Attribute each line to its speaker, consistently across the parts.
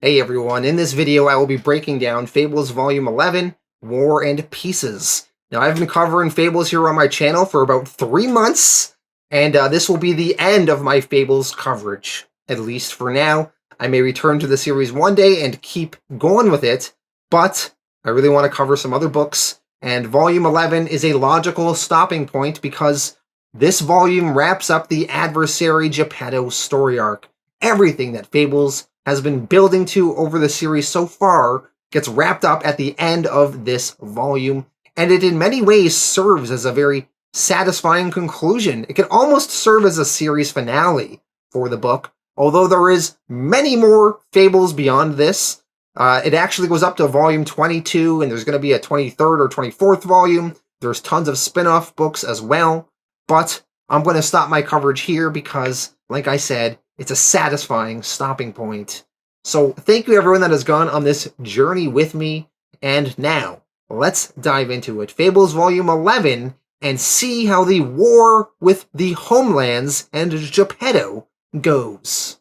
Speaker 1: Hey everyone, in this video I will be breaking down Fables Volume 11, War and Pieces. Now I've been covering Fables here on my channel for about 3 months, and this will be the end of my Fables coverage, at least for now. I may return to the series one day and keep going with it, but I really want to cover some other books, and Volume 11 is a logical stopping point because this volume wraps up the Adversary Geppetto story arc. Everything that Fables has been building to over the series so far gets wrapped up at the end of this volume, and it in many ways serves as a very satisfying conclusion. It can almost serve as a series finale for the book, although there is many more Fables beyond this. It actually goes up to volume 22, and there's going to be a 23rd or 24th volume. There's tons of spin-off books as well, but I'm going to stop my coverage here because, like I said, it's a satisfying stopping point. So thank you everyone that has gone on this journey with me, and now let's dive into it. Fables Volume 11, and see how the war with the Homelands and Geppetto goes.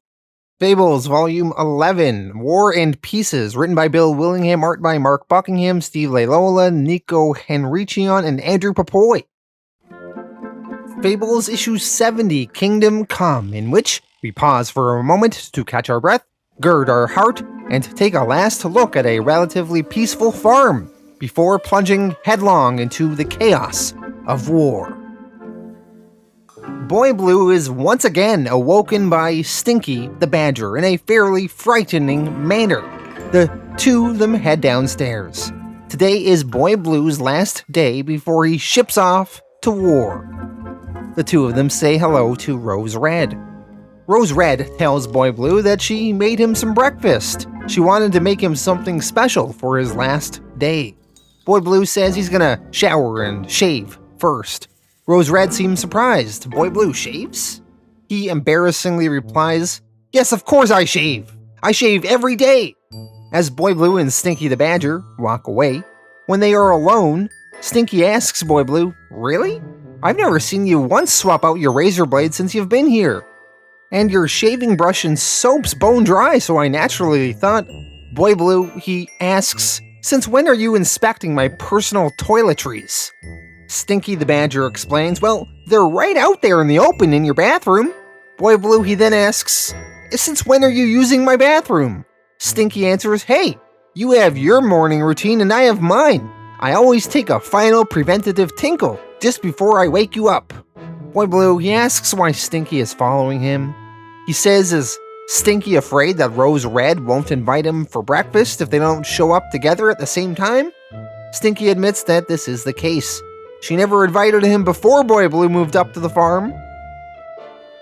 Speaker 1: Fables Volume 11, War and Pieces, written by Bill Willingham, art by Mark Buckingham, Steve Leialoha, Nico Henrichion, and Andrew Pepoy. Fables Issue 70, Kingdom Come, in which we pause for a moment to catch our breath, gird our heart, and take a last look at a relatively peaceful farm before plunging headlong into the chaos of war. Boy Blue is once again awoken by Stinky the Badger in a fairly frightening manner. The two of them head downstairs. Today is Boy Blue's last day before he ships off to war. The two of them say hello to Rose Red. Rose Red tells Boy Blue that she made him some breakfast. She wanted to make him something special for his last day. Boy Blue says he's gonna shower and shave first. Rose Red seems surprised. Boy Blue shaves? He embarrassingly replies, "Yes, of course I shave. I shave every day." As Boy Blue and Stinky the Badger walk away, when they are alone, Stinky asks Boy Blue, "Really? I've never seen you once swap out your razor blade since you've been here. And your shaving brush and soap's bone dry, so I naturally thought..." Boy Blue, he asks, "Since when are you inspecting my personal toiletries?" Stinky the Badger explains, "Well, they're right out there in the open in your bathroom." Boy Blue, he then asks, "Since when are you using my bathroom?" Stinky answers, "Hey, you have your morning routine and I have mine. I always take a final preventative tinkle just before I wake you up." Boy Blue, he asks why Stinky is following him. He says, is Stinky afraid that Rose Red won't invite him for breakfast if they don't show up together at the same time? Stinky admits that this is the case. She never invited him before Boy Blue moved up to the farm.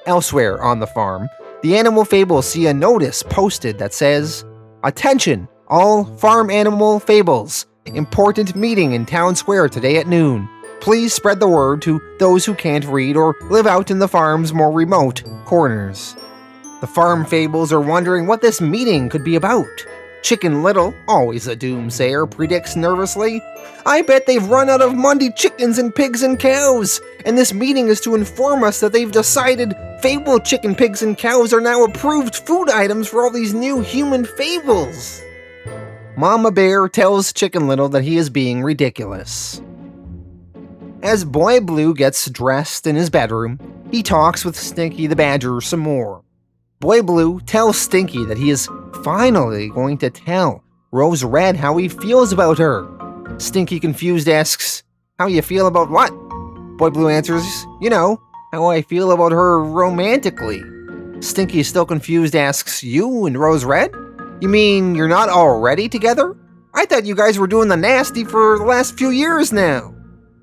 Speaker 1: Elsewhere on the farm, the animal fables see a notice posted that says, "Attention, all farm animal fables. Important meeting in town square today at noon. Please spread the word to those who can't read or live out in the farm's more remote corners." The farm fables are wondering what this meeting could be about. Chicken Little, always a doomsayer, predicts nervously, "I bet they've run out of Monday chickens and pigs and cows, and this meeting is to inform us that they've decided Fable chicken, pigs, and cows are now approved food items for all these new human fables." Mama Bear tells Chicken Little that he is being ridiculous. As Boy Blue gets dressed in his bedroom, he talks with Stinky the Badger some more. Boy Blue tells Stinky that he is finally going to tell Rose Red how he feels about her. Stinky, confused, asks, "How you feel about what?" Boy Blue answers, "You know, how I feel about her romantically." Stinky, still confused, asks, "You and Rose Red? You mean you're not already together? I thought you guys were doing the nasty for the last few years now."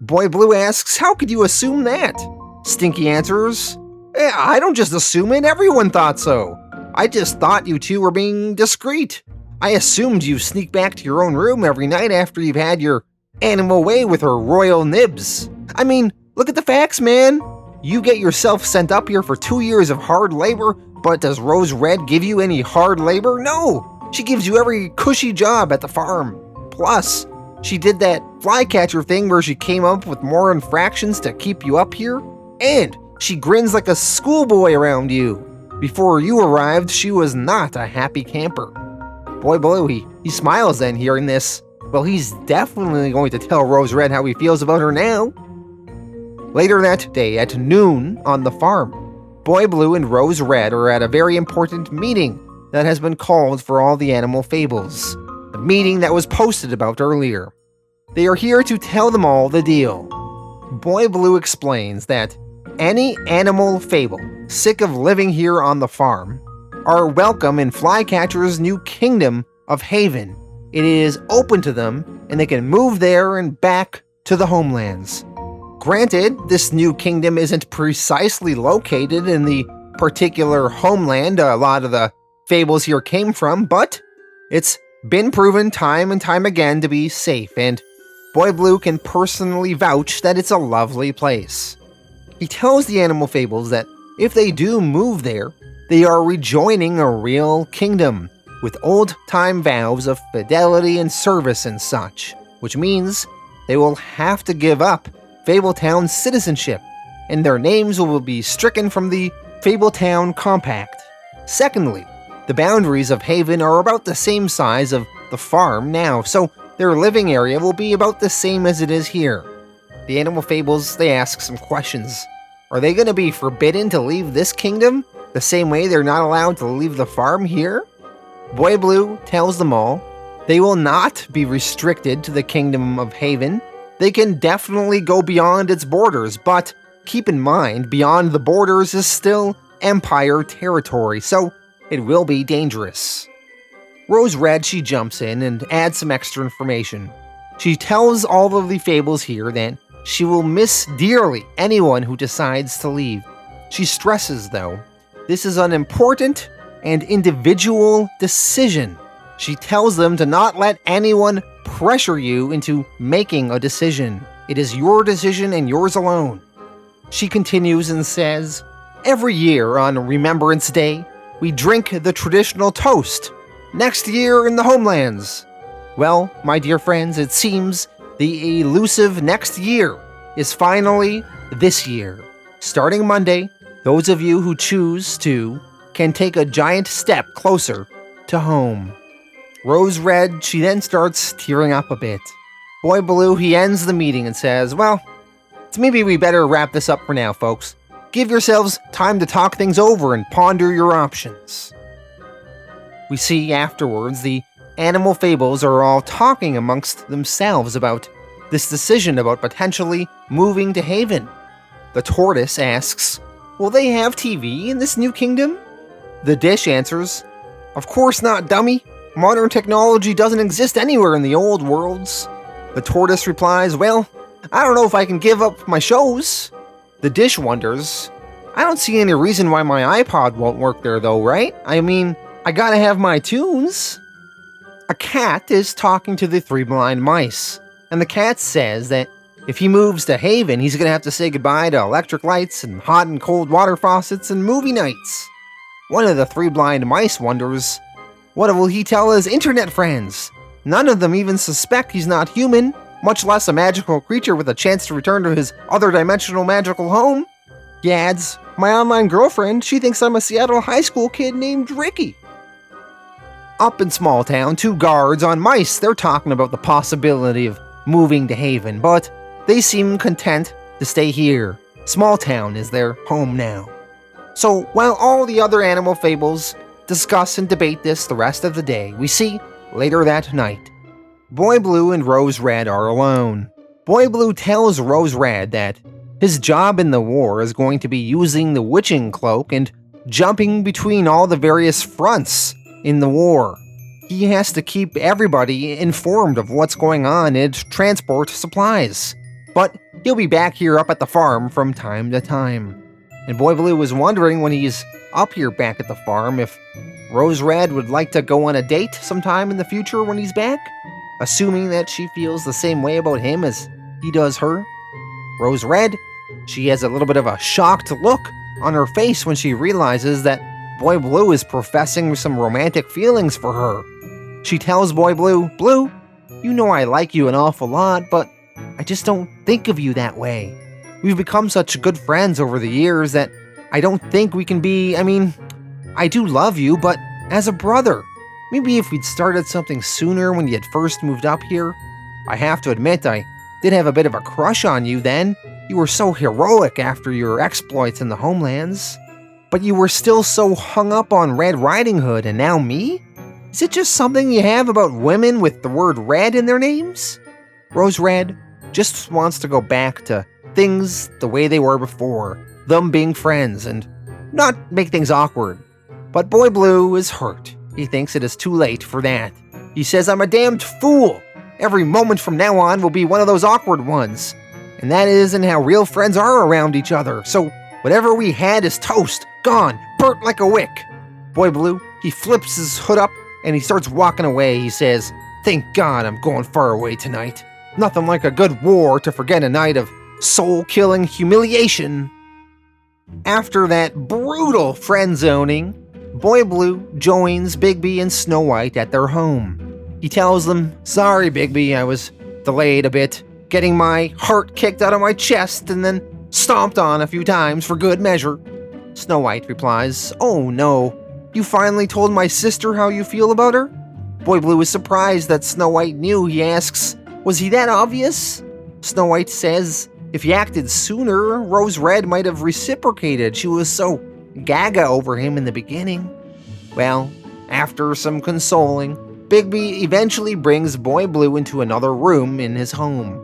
Speaker 1: Boy Blue asks, "How could you assume that?" Stinky answers, "I don't just assume it, everyone thought so. I just thought you two were being discreet. I assumed you sneak back to your own room every night after you've had your animal way with her royal nibs. I mean, look at the facts, man. You get yourself sent up here for 2 years of hard labor, but does Rose Red give you any hard labor? No, she gives you every cushy job at the farm. Plus, she did that flycatcher thing where she came up with more infractions to keep you up here, and she grins like a schoolboy around you. Before you arrived, she was not a happy camper." Boy Blue, he smiles then hearing this. Well, he's definitely going to tell Rose Red how he feels about her now. Later that day at noon on the farm, Boy Blue and Rose Red are at a very important meeting that has been called for all the animal fables. A meeting that was posted about earlier. They are here to tell them all the deal. Boy Blue explains that any animal fable sick of living here on the farm are welcome in Flycatcher's new kingdom of Haven. It is open to them, and they can move there and back to the Homelands. Granted, this new kingdom isn't precisely located in the particular homeland a lot of the fables here came from, but it's been proven time and time again to be safe, and Boy Blue can personally vouch that it's a lovely place. He tells the animal fables that if they do move there, they are rejoining a real kingdom, with old-time vows of fidelity and service and such, which means they will have to give up Fabletown citizenship, and their names will be stricken from the Fabletown Compact. Secondly, the boundaries of Haven are about the same size of the farm now, so their living area will be about the same as it is here. The animal fables, they ask some questions. Are they going to be forbidden to leave this kingdom the same way they're not allowed to leave the farm here? Boy Blue tells them all they will not be restricted to the kingdom of Haven. They can definitely go beyond its borders, but keep in mind, beyond the borders is still Empire territory, so it will be dangerous. Rose Red, she jumps in and adds some extra information. She tells all of the fables here that she will miss dearly anyone who decides to leave. She stresses, though, this is an important and individual decision. She tells them to not let anyone pressure you into making a decision. It is your decision and yours alone. She continues and says, every year on Remembrance Day, we drink the traditional toast. Next year in the Homelands. Well, my dear friends, it seems the elusive next year is finally this year. Starting Monday, those of you who choose to can take a giant step closer to home. Rose Red, she then starts tearing up a bit. Boy Blue, he ends the meeting and says, well, maybe we better wrap this up for now, folks. Give yourselves time to talk things over and ponder your options. We see afterwards the animal fables are all talking amongst themselves about this decision about potentially moving to Haven. The tortoise asks, will they have TV in this new kingdom? The dish answers, of course not, dummy. Modern technology doesn't exist anywhere in the old worlds. The tortoise replies, well, I don't know if I can give up my shows. The dish wonders, I don't see any reason why my iPod won't work there though, right? I mean, I gotta have my tunes. A cat is talking to the three blind mice, and the cat says that if he moves to Haven, he's gonna have to say goodbye to electric lights and hot and cold water faucets and movie nights. One of the three blind mice wonders, what will he tell his internet friends? None of them even suspect he's not human, much less a magical creature with a chance to return to his other dimensional magical home. He adds, my online girlfriend, she thinks I'm a Seattle high school kid named Ricky. Up in Small Town, two guards on mice, they're talking about the possibility of moving to Haven, but they seem content to stay here. Small Town is their home now. So while all the other animal fables discuss and debate this the rest of the day, we see, later that night, Boy Blue and Rose Red are alone. Boy Blue tells Rose Red that his job in the war is going to be using the witching cloak and jumping between all the various fronts in the war. He has to keep everybody informed of what's going on and transport supplies. But he'll be back here up at the farm from time to time. And Boy Blue was wondering when he's up here back at the farm if Rose Red would like to go on a date sometime in the future when he's back, assuming that she feels the same way about him as he does her. Rose Red, she has a little bit of a shocked look on her face when she realizes that Boy Blue is professing some romantic feelings for her. She tells Boy Blue, Blue, you know I like you an awful lot, but I just don't think of you that way. We've become such good friends over the years that I don't think we can be, I do love you, but as a brother. Maybe if we'd started something sooner when you had first moved up here. I have to admit, I did have a bit of a crush on you then. You were so heroic after your exploits in the Homelands. But you were still so hung up on Red Riding Hood, and now me? Is it just something you have about women with the word red in their names? Rose Red just wants to go back to things the way they were before, them being friends, and not make things awkward. But Boy Blue is hurt. He thinks it is too late for that. He says I'm a damned fool. Every moment from now on will be one of those awkward ones. And that isn't how real friends are around each other, so whatever we had is toast, gone, burnt like a wick. Boy Blue, he flips his hood up and he starts walking away. He says, "Thank God I'm going far away tonight. Nothing like a good war to forget a night of soul-killing humiliation." After that brutal friend-zoning, Boy Blue joins Bigby and Snow White at their home. He tells them, "Sorry, Bigby, I was delayed a bit, getting my heart kicked out of my chest and then stomped on a few times for good measure." Snow White replies, "Oh no, you finally told my sister how you feel about her?" Boy Blue is surprised that Snow White knew. He asks, "Was he that obvious?" Snow White says, if he acted sooner, Rose Red might have reciprocated. She was so gaga over him in the beginning. Well, after some consoling, Bigby eventually brings Boy Blue into another room in his home.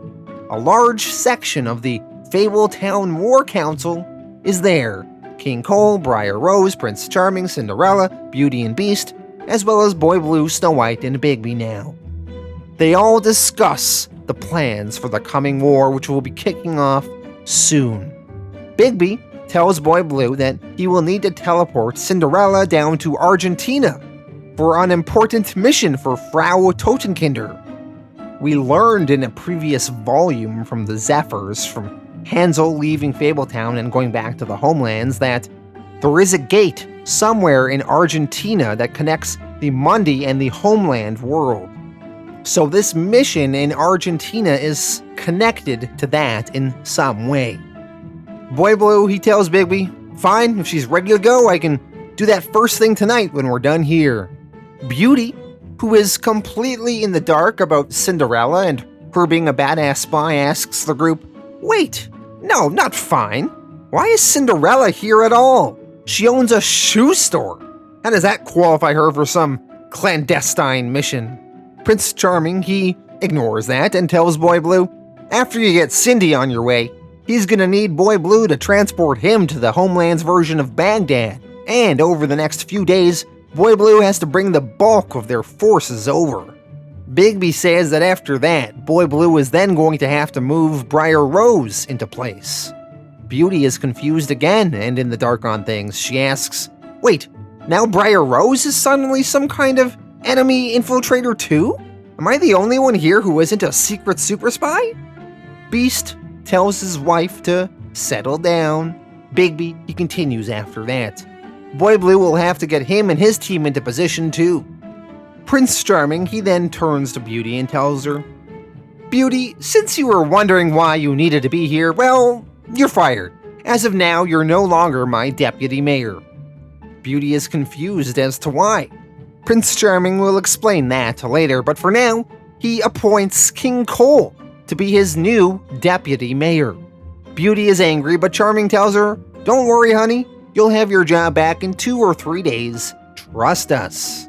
Speaker 1: A large section of the Fabletown War Council is there. King Cole, Briar Rose, Prince Charming, Cinderella, Beauty and Beast, as well as Boy Blue, Snow White, and Bigby now. They all discuss the plans for the coming war, which will be kicking off soon. Bigby tells Boy Blue that he will need to teleport Cinderella down to Argentina for an important mission for Frau Totenkinder. We learned in a previous volume from the Zephyrs, from Hansel leaving Fabletown and going back to the Homelands, that there is a gate somewhere in Argentina that connects the Mundi and the Homeland world. So this mission in Argentina is connected to that in some way. Boy Blue, he tells Bigby, "Fine, if she's ready to go, I can do that first thing tonight when we're done here." Beauty, who is completely in the dark about Cinderella and her being a badass spy, asks the group, "Wait, no, not fine. Why is Cinderella here at all? She owns a shoe store. How does that qualify her for some clandestine mission?" Prince Charming, he ignores that and tells Boy Blue, after you get Cindy on your way, he's gonna need Boy Blue to transport him to the Homeland's version of Baghdad, and over the next few days, Boy Blue has to bring the bulk of their forces over. Bigby says that after that, Boy Blue is then going to have to move Briar Rose into place. Beauty is confused again and in the dark on things. She asks, "Wait, now Briar Rose is suddenly some kind of enemy infiltrator too? Am I the only one here who isn't a secret super spy?" Beast tells his wife to settle down. Bigby, he continues after that. Boy Blue will have to get him and his team into position too. Prince Charming, he then turns to Beauty and tells her, "Beauty, since you were wondering why you needed to be here, well, you're fired. As of now, you're no longer my deputy mayor." Beauty is confused as to why. Prince Charming will explain that later, but for now, he appoints King Cole to be his new deputy mayor. Beauty is angry, but Charming tells her, "Don't worry, honey. You'll have your job back in 2 or 3 days. Trust us."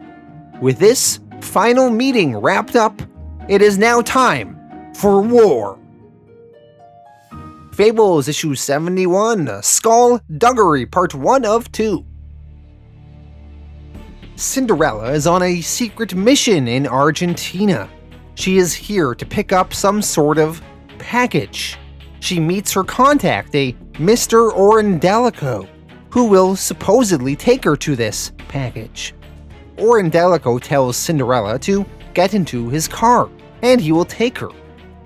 Speaker 1: With this final meeting wrapped up, it is now time for war. Fables issue 71, Skulduggery, part 1 of 2. Cinderella is on a secret mission in Argentina. She is here to pick up some sort of package. She meets her contact, a Mr. Orindelico, who will supposedly take her to this package. Orindelico tells Cinderella to get into his car, and he will take her.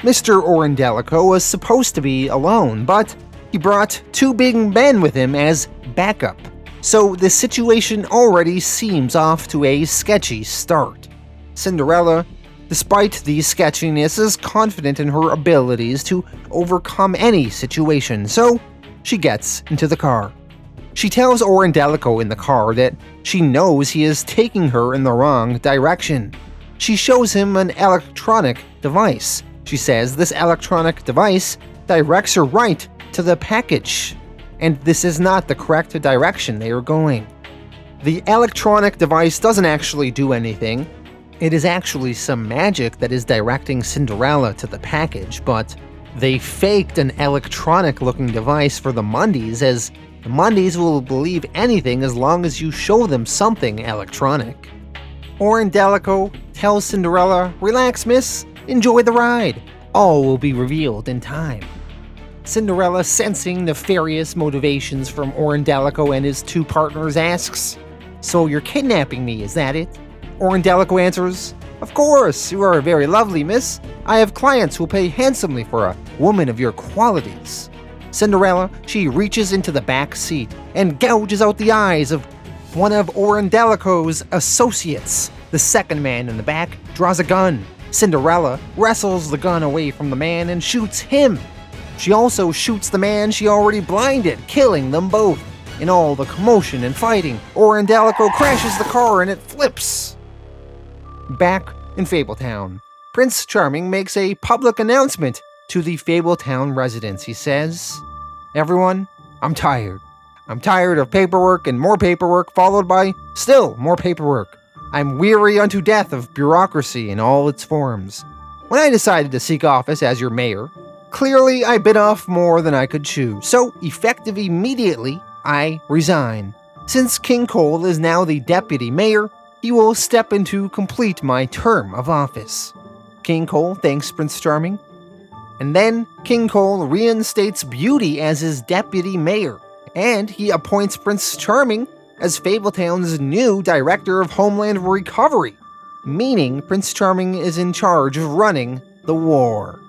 Speaker 1: Mr. Orindelico was supposed to be alone, but he brought 2 big men with him as backup. So the situation already seems off to a sketchy start. Cinderella, despite the sketchiness, is confident in her abilities to overcome any situation, so she gets into the car. She tells Orindelico in the car that she knows he is taking her in the wrong direction. She shows him an electronic device. She says this electronic device directs her right to the package, and this is not the correct direction they are going. The electronic device doesn't actually do anything. It is actually some magic that is directing Cinderella to the package, but they faked an electronic-looking device for the Mundies, as the Mundies will believe anything as long as you show them something electronic. Orindelico tells Cinderella, "Relax, miss. Enjoy the ride. All will be revealed in time." Cinderella, sensing nefarious motivations from Orindelico and his two partners, asks, "So you're kidnapping me, is that it?" Orindelico answers, "Of course, you are very lovely, miss. I have clients who will pay handsomely for a woman of your qualities." Cinderella, she reaches into the back seat and gouges out the eyes of one of Orindelico's associates. The second man in the back draws a gun. Cinderella wrestles the gun away from the man and shoots him. She also shoots the man she already blinded, killing them both. In all the commotion and fighting, Orindelico crashes the car and it flips. Back in Fabletown, Prince Charming makes a public announcement to the Fabletown residents. He says, "Everyone, I'm tired. I'm tired of paperwork and more paperwork, followed by still more paperwork. I'm weary unto death of bureaucracy in all its forms. When I decided to seek office as your mayor, clearly I bit off more than I could chew, so effective immediately, I resign. Since King Cole is now the deputy mayor, he will step in to complete my term of office." King Cole thanks Prince Charming, and then King Cole reinstates Beauty as his deputy mayor, and he appoints Prince Charming as Fabletown's new director of Homeland Recovery, meaning Prince Charming is in charge of running the war.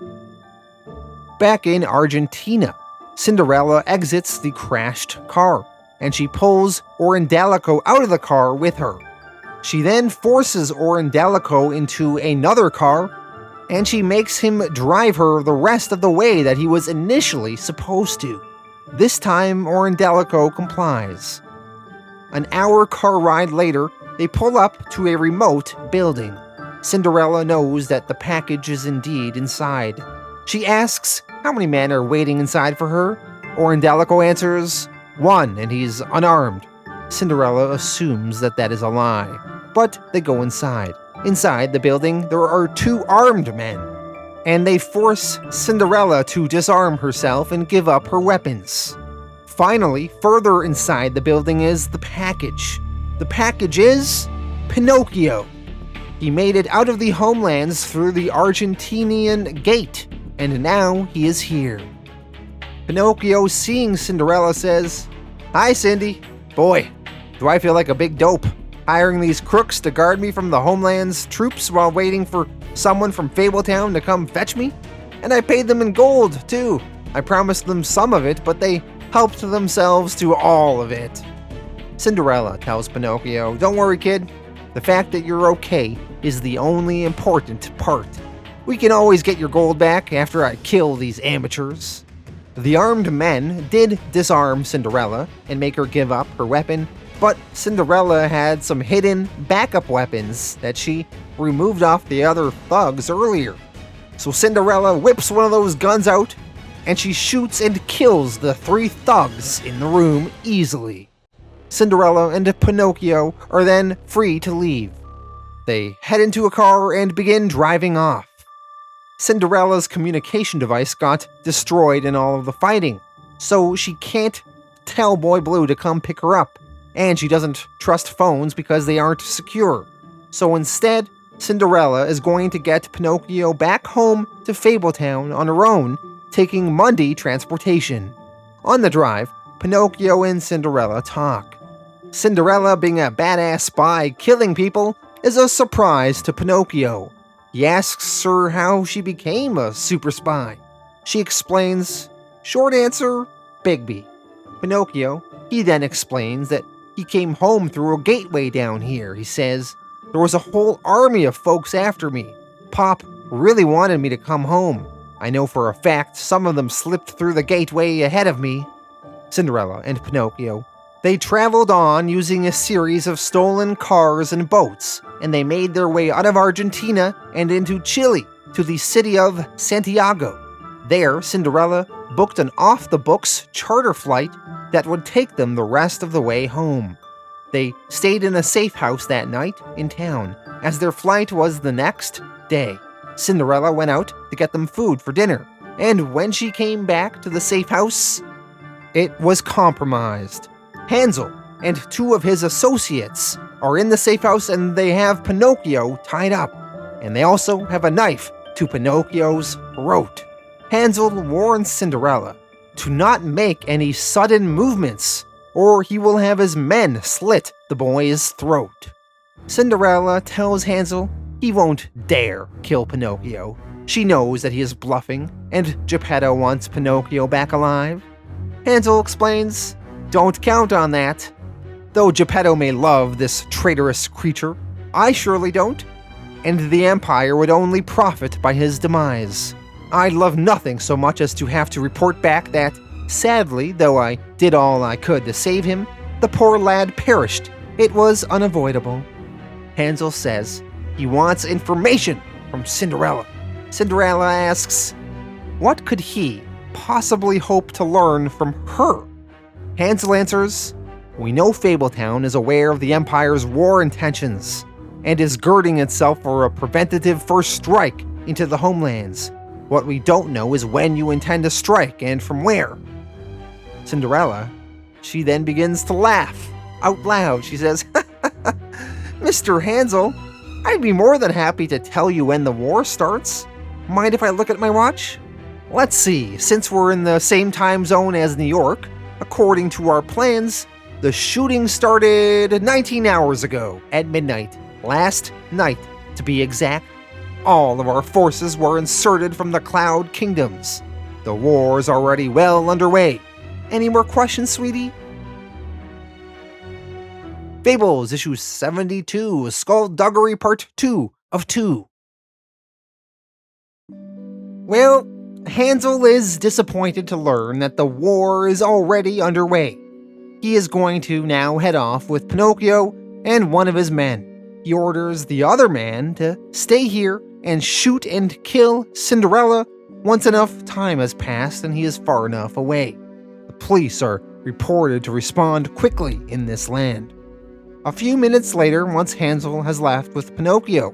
Speaker 1: Back in Argentina, Cinderella exits the crashed car, and she pulls Orindelico out of the car with her. She then forces Orindelico into another car, and she makes him drive her the rest of the way that he was initially supposed to. This time, Orindelico complies. An hour car ride later, they pull up to a remote building. Cinderella knows that the package is indeed inside. She asks how many men are waiting inside for her. Orindelico answers, "One, and he's unarmed." Cinderella assumes that that is a lie, but they go inside. Inside the building, there are two armed men, and they force Cinderella to disarm herself and give up her weapons. Finally, further inside the building is the package. The package is Pinocchio. He made it out of the Homelands through the Argentinian gate, and now he is here. Pinocchio, seeing Cinderella, says, "Hi, Cindy. Boy, do I feel like a big dope, hiring these crooks to guard me from the Homeland's troops while waiting for someone from Fabletown to come fetch me? And I paid them in gold, too. I promised them some of it, but they helped themselves to all of it." Cinderella tells Pinocchio, "Don't worry, kid. The fact that you're okay is the only important part. We can always get your gold back after I kill these amateurs." The armed men did disarm Cinderella and make her give up her weapon, but Cinderella had some hidden backup weapons that she removed off the other thugs earlier. So Cinderella whips one of those guns out, and she shoots and kills the three thugs in the room easily. Cinderella and Pinocchio are then free to leave. They head into a car and begin driving off. Cinderella's communication device got destroyed in all of the fighting, so she can't tell Boy Blue to come pick her up, and she doesn't trust phones because they aren't secure. So instead, Cinderella is going to get Pinocchio back home to Fabletown on her own, taking Mundy transportation. On the drive, Pinocchio and Cinderella talk. Cinderella, being a badass spy killing people, is a surprise to Pinocchio. He asks her how she became a super spy. She explains, short answer, Bigby. Pinocchio, he then explains that he came home through a gateway down here. He says, "There was a whole army of folks after me. Pop really wanted me to come home. I know for a fact some of them slipped through the gateway ahead of me." Cinderella and Pinocchio, They traveled on using a series of stolen cars and boats, and they made their way out of Argentina and into Chile to the city of Santiago. There, Cinderella booked an off-the-books charter flight that would take them the rest of the way home. They stayed in a safe house that night in town, as their flight was the next day. Cinderella went out to get them food for dinner, and when she came back to the safe house, it was compromised. Hansel and two of his associates are in the safe house, and they have Pinocchio tied up, and they also have a knife to Pinocchio's throat. Hansel warns Cinderella to not make any sudden movements, or he will have his men slit the boy's throat. Cinderella tells Hansel he won't dare kill Pinocchio. She knows that he is bluffing, and Geppetto wants Pinocchio back alive. Hansel explains, "Don't count on that. Though Geppetto may love this traitorous creature, I surely don't, and the Empire would only profit by his demise. I'd love nothing so much as to have to report back that, sadly, though I did all I could to save him, the poor lad perished. It was unavoidable." Hansel says he wants information from Cinderella. Cinderella asks, what could he possibly hope to learn from her? Hansel answers, "We know Fabletown is aware of the Empire's war intentions and is girding itself for a preventative first strike into the Homelands. What we don't know is when you intend to strike and from where." Cinderella, she then begins to laugh out loud. She says, "Mr. Hansel, I'd be more than happy to tell you when the war starts. Mind if I look at my watch? Let's see, since we're in the same time zone as New York, according to our plans, the shooting started 19 hours ago at midnight, last night to be exact. All of our forces were inserted from the Cloud Kingdoms. The war is already well underway. Any more questions, sweetie?" Fables, issue 72, Skulduggery Part 2 of 2. Well, Hansel is disappointed to learn that the war is already underway. He is going to now head off with Pinocchio and one of his men. He orders the other man to stay here and shoot and kill Cinderella once enough time has passed and he is far enough away. The police are reported to respond quickly in this land. A few minutes later, once Hansel has left with Pinocchio,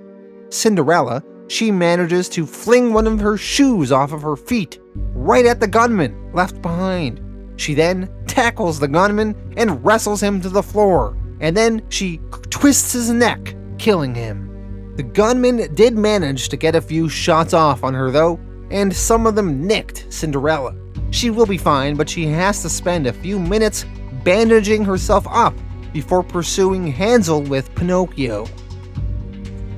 Speaker 1: Cinderella, she manages to fling one of her shoes off of her feet right at the gunman left behind. She then tackles the gunman and wrestles him to the floor, and then she twists his neck, killing him. The gunman did manage to get a few shots off on her though, and some of them nicked Cinderella. She will be fine, but she has to spend a few minutes bandaging herself up before pursuing Hansel with Pinocchio.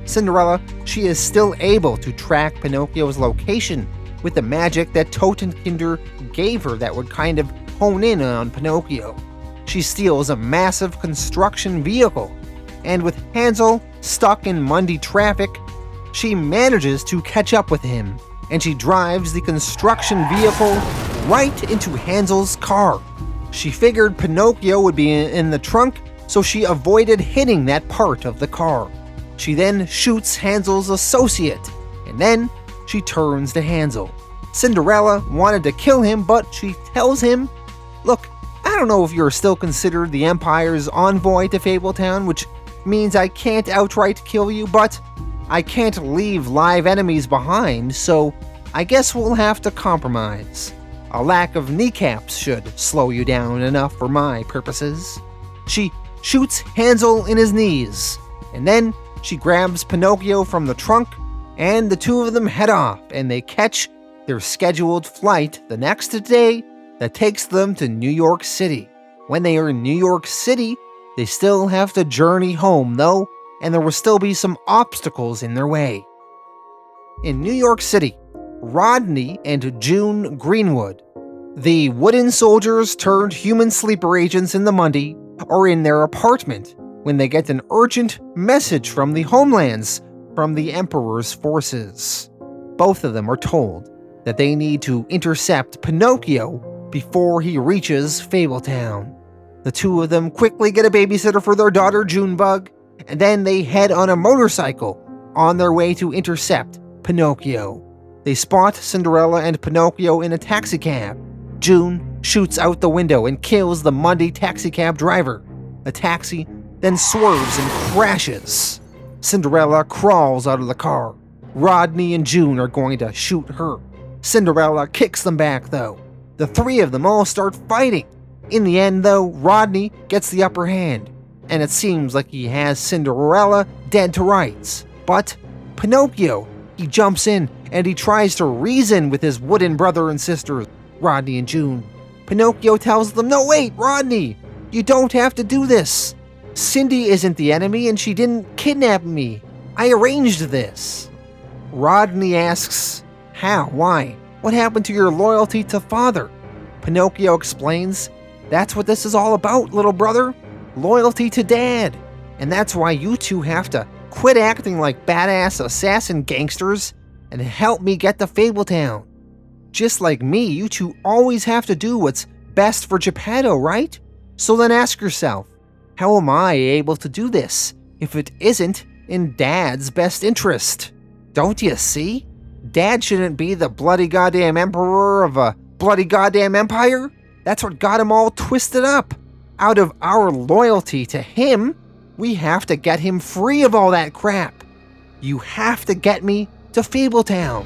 Speaker 1: Cinderella, she is still able to track Pinocchio's location with the magic that Totenkinder gave her that would kind of hone in on Pinocchio. She steals a massive construction vehicle, and with Hansel stuck in Monday traffic, she manages to catch up with him, and she drives the construction vehicle right into Hansel's car. She figured Pinocchio would be in the trunk, so she avoided hitting that part of the car. She then shoots Hansel's associate, and then she turns to Hansel. Cinderella wanted to kill him, but she tells him, "Look, I don't know if you're still considered the Empire's envoy to Fabletown, which means I can't outright kill you, but I can't leave live enemies behind, so I guess we'll have to compromise. A lack of kneecaps should slow you down enough for my purposes." She shoots Hansel in his knees, and then she grabs Pinocchio from the trunk, and the two of them head off, and they catch their scheduled flight the next day that takes them to New York City. When they are in New York City, they still have to journey home though, and there will still be some obstacles in their way. In New York City, Rodney and June Greenwood, the wooden soldiers turned human sleeper agents in the Monday, are in their apartment when they get an urgent message from the Homelands from the Emperor's forces. Both of them are told that they need to intercept Pinocchio before he reaches Fabletown. The two of them quickly get a babysitter for their daughter Junebug, and then they head on a motorcycle on their way to intercept Pinocchio. They spot Cinderella and Pinocchio in a taxicab. June shoots out the window and kills the Monday taxicab driver. The taxi then swerves and crashes. Cinderella crawls out of the car. Rodney and June are going to shoot her. Cinderella kicks them back, though. The three of them all start fighting. In the end, though, Rodney gets the upper hand, and it seems like he has Cinderella dead to rights. But Pinocchio, he jumps in and he tries to reason with his wooden brother and sisters, Rodney and June. Pinocchio tells them, "No, wait, Rodney, you don't have to do this. Cindy isn't the enemy and she didn't kidnap me. I arranged this." Rodney asks, "How? Why? What happened to your loyalty to father?" Pinocchio explains, "That's what this is all about, little brother. Loyalty to dad. And that's why you two have to quit acting like badass assassin gangsters and help me get to Fabletown. Just like me, you two always have to do what's best for Geppetto, right? So then ask yourself, how am I able to do this if it isn't in Dad's best interest? Don't you see? Dad shouldn't be the bloody goddamn emperor of a bloody goddamn empire. That's what got him all twisted up. Out of our loyalty to him, we have to get him free of all that crap. You have to get me to Fabletown."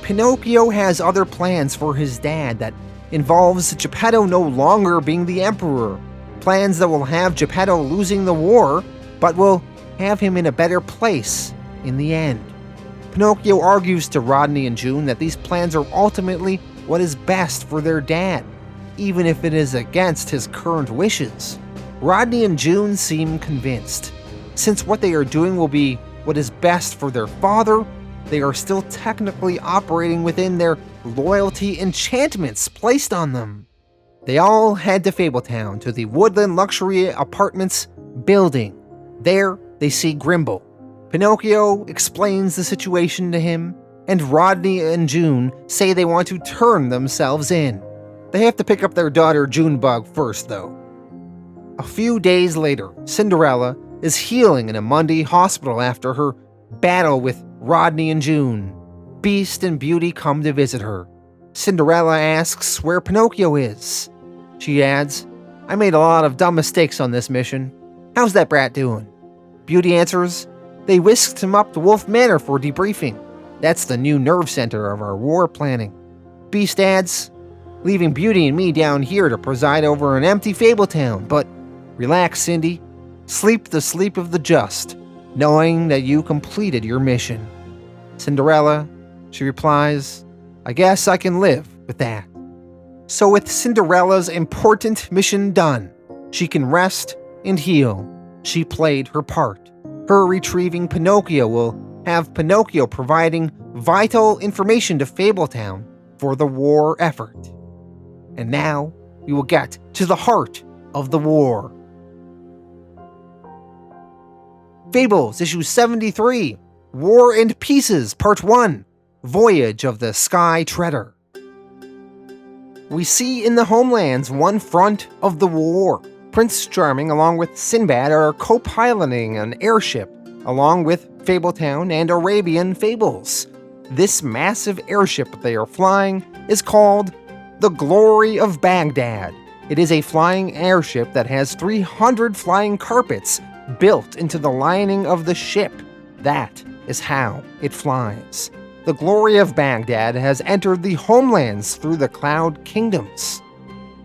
Speaker 1: Pinocchio has other plans for his dad that involves Geppetto no longer being the emperor. Plans that will have Geppetto losing the war, but will have him in a better place in the end. Pinocchio argues to Rodney and June that these plans are ultimately what is best for their dad, even if it is against his current wishes. Rodney and June seem convinced. Since what they are doing will be what is best for their father, they are still technically operating within their loyalty enchantments placed on them. They all head to Fabletown, to the Woodland Luxury Apartments building. There, they see Grimble. Pinocchio explains the situation to him, and Rodney and June say they want to turn themselves in. They have to pick up their daughter Junebug first, though. A few days later, Cinderella is healing in a Monday hospital after her battle with Rodney and June. Beast and Beauty come to visit her. Cinderella asks where Pinocchio is. She adds, "I made a lot of dumb mistakes on this mission. How's that brat doing?" Beauty answers, "They whisked him up to Wolf Manor for debriefing. That's the new nerve center of our war planning." Beast adds, "Leaving Beauty and me down here to preside over an empty Fabletown, but relax, Cindy. Sleep the sleep of the just, knowing that you completed your mission." Cinderella, she replies, "I guess I can live with that." So with Cinderella's important mission done, she can rest and heal. She played her part. Her retrieving Pinocchio will have Pinocchio providing vital information to Fabletown for the war effort. And now we will get to the heart of the war. Fables, issue 73, War and Pieces, part 1, Voyage of the Sky Treader. We see in the Homelands one front of the war. Prince Charming along with Sinbad are co-piloting an airship along with Fabletown and Arabian Fables. This massive airship they are flying is called the Glory of Baghdad. It is a flying airship that has 300 flying carpets built into the lining of the ship. That is how it flies. The Glory of Baghdad has entered the Homelands through the Cloud Kingdoms.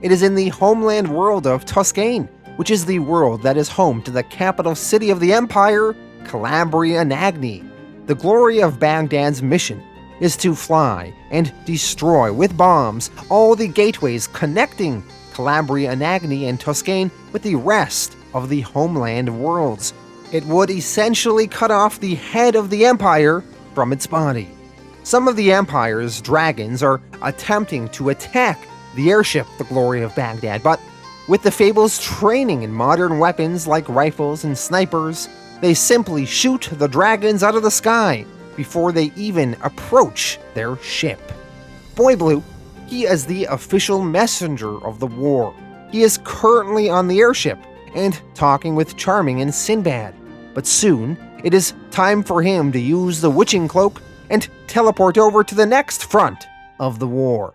Speaker 1: It is in the homeland world of Tuscane, which is the world that is home to the capital city of the empire, Calabria Nagni. The Glory of Baghdad's mission is to fly and destroy with bombs all the gateways connecting Calabria Nagni and Tuscane with the rest of the homeland worlds. It would essentially cut off the head of the empire from its body. Some of the empire's dragons are attempting to attack the airship, the Glory of Baghdad, but with the Fables training in modern weapons like rifles and snipers, they simply shoot the dragons out of the sky before they even approach their ship. Boy Blue, he is the official messenger of the war. He is currently on the airship and talking with Charming and Sinbad, but soon it is time for him to use the witching cloak and teleport over to the next front of the war.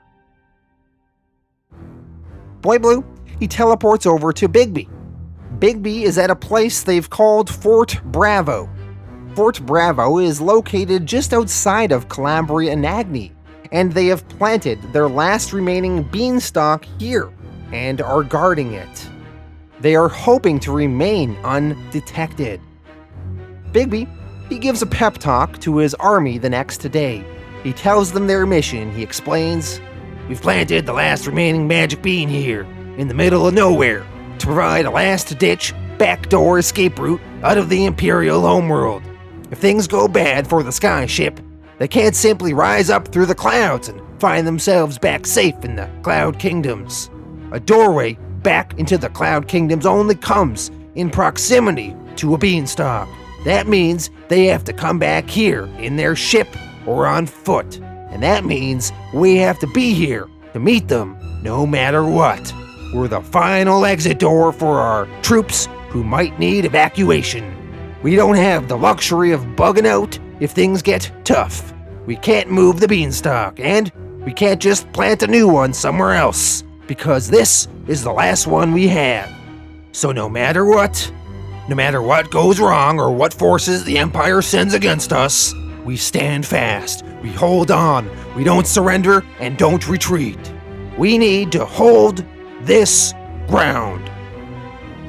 Speaker 1: Boy Blue, he teleports over to Bigby. Bigby is at a place they've called Fort Bravo. Fort Bravo is located just outside of Calabria-Anagni, and they have planted their last remaining beanstalk here and are guarding it. They are hoping to remain undetected. Bigby, he gives a pep talk to his army the next day. He tells them their mission. He explains, "We've planted the last remaining magic bean here, in the middle of nowhere, to provide a last-ditch backdoor escape route out of the Imperial homeworld. If things go bad for the skyship, they can't simply rise up through the clouds and find themselves back safe in the Cloud Kingdoms. A doorway back into the Cloud Kingdoms only comes in proximity to a beanstalk. That means they have to come back here in their ship or on foot. And that means we have to be here to meet them no matter what. We're the final exit door for our troops who might need evacuation. We don't have the luxury of bugging out if things get tough. We can't move the beanstalk, and we can't just plant a new one somewhere else, because this is the last one we have. So no matter what goes wrong or what forces the Empire sends against us, we stand fast, we hold on, we don't surrender, and don't retreat. We need to hold this ground.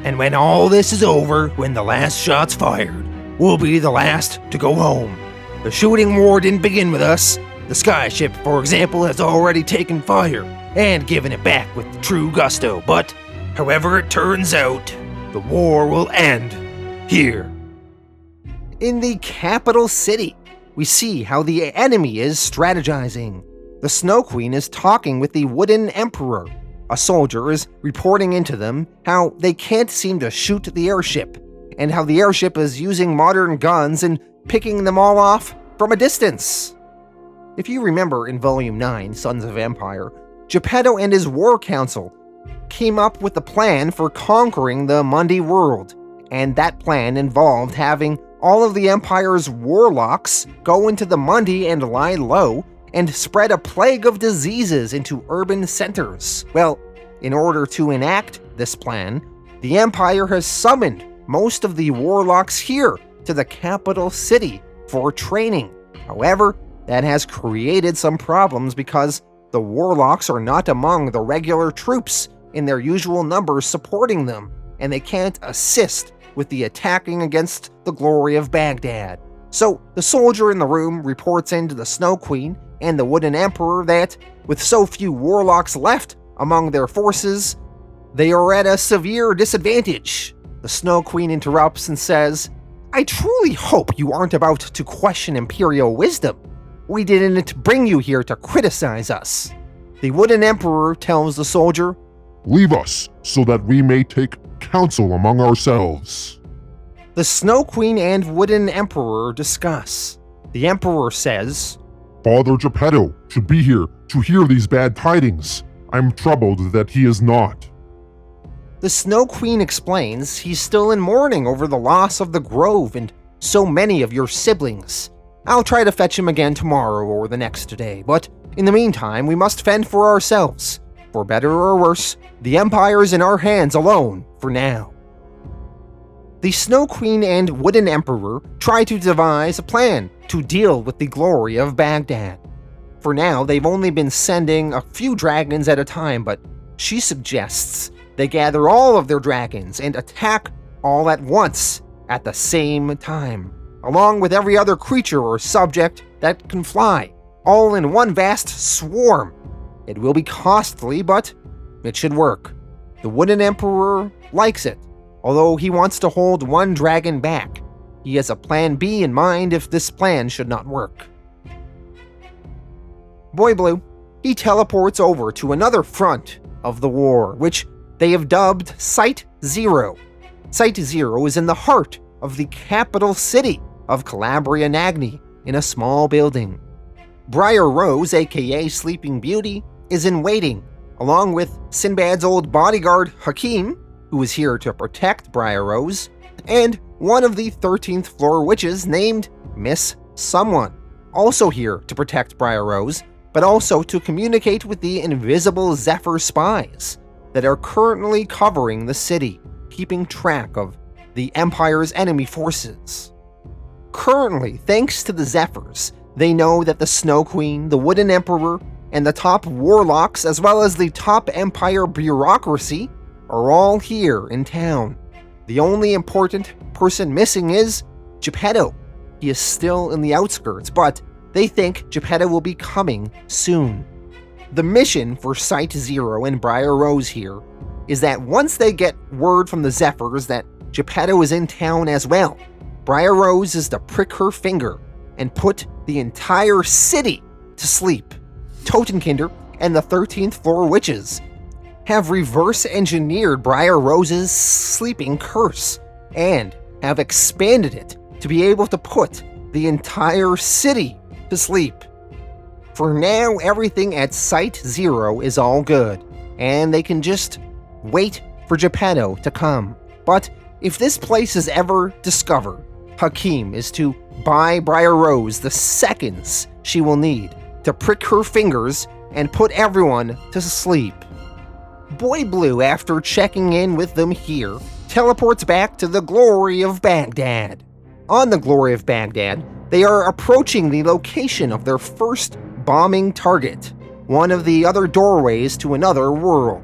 Speaker 1: And when all this is over, when the last shot's fired, we'll be the last to go home. The shooting war didn't begin with us. The skyship, for example, has already taken fire and given it back with true gusto. But, however it turns out, the war will end here." In the capital city, we see how the enemy is strategizing. The Snow Queen is talking with the Wooden Emperor. A soldier is reporting into them how they can't seem to shoot the airship, and how the airship is using modern guns and picking them all off from a distance. If you remember in Volume 9, Sons of Empire, Geppetto and his war council came up with a plan for conquering the Mundi world, and that plan involved having all of the Empire's warlocks go into the Mundi and lie low and spread a plague of diseases into urban centers. Well, in order to enact this plan, the Empire has summoned most of the warlocks here to the capital city for training. However, that has created some problems because the warlocks are not among the regular troops in their usual numbers supporting them, and they can't assist with the attacking against the glory of Baghdad. So the soldier in the room reports into the Snow Queen and the Wooden Emperor that, with so few warlocks left among their forces, they are at a severe disadvantage. The Snow Queen interrupts and says, "I truly hope you aren't about to question Imperial wisdom. We didn't bring you here to criticize us." The Wooden Emperor tells the soldier,
Speaker 2: "Leave us, so that we may take counsel among ourselves."
Speaker 1: The Snow Queen and Wooden Emperor discuss. The Emperor says,
Speaker 2: "Father Geppetto should be here to hear these bad tidings. I'm troubled that he is not."
Speaker 1: The Snow Queen explains he's still in mourning over the loss of the Grove and so many of your siblings. I'll try to fetch him again tomorrow or the next day, but in the meantime we must fend for ourselves. For better or worse, the Empire's in our hands alone for now. The Snow Queen and Wooden Emperor try to devise a plan to deal with the glory of Baghdad. For now, they've only been sending a few dragons at a time, but she suggests they gather all of their dragons and attack all at once at the same time, along with every other creature or subject that can fly, all in one vast swarm. It will be costly, but it should work. The Wooden Emperor likes it, although he wants to hold one dragon back. He has a plan B in mind if this plan should not work. Boy Blue, he teleports over to another front of the war, which they have dubbed Site Zero. Site Zero is in the heart of the capital city of Calabria-Anagni, in a small building. Briar Rose, aka Sleeping Beauty, is in waiting, along with Sinbad's old bodyguard Hakim, who was here to protect Briar Rose, and one of the 13th floor witches named Miss Someone, also here to protect Briar Rose, but also to communicate with the invisible Zephyr spies that are currently covering the city, keeping track of the Empire's enemy forces. Currently, thanks to the Zephyrs, they know that the Snow Queen, the Wooden Emperor, and the top warlocks, as well as the top Empire bureaucracy, are all here in town. The only important person missing is Geppetto. He is still in the outskirts, but they think Geppetto will be coming soon. The mission for Site Zero and Briar Rose here is that once they get word from the Zephyrs that Geppetto is in town as well, Briar Rose is to prick her finger and put the entire city to sleep. Totenkinder and the 13th floor witches have reverse-engineered Briar Rose's sleeping curse and have expanded it to be able to put the entire city to sleep. For now, everything at Site Zero is all good, and they can just wait for Geppetto to come. But if this place is ever discovered, Hakim is to buy Briar Rose the seconds she will need to prick her fingers and put everyone to sleep. Boy Blue, after checking in with them here, teleports back to the Glory of Baghdad. On the Glory of Baghdad, they are approaching the location of their first bombing target, one of the other doorways to another world.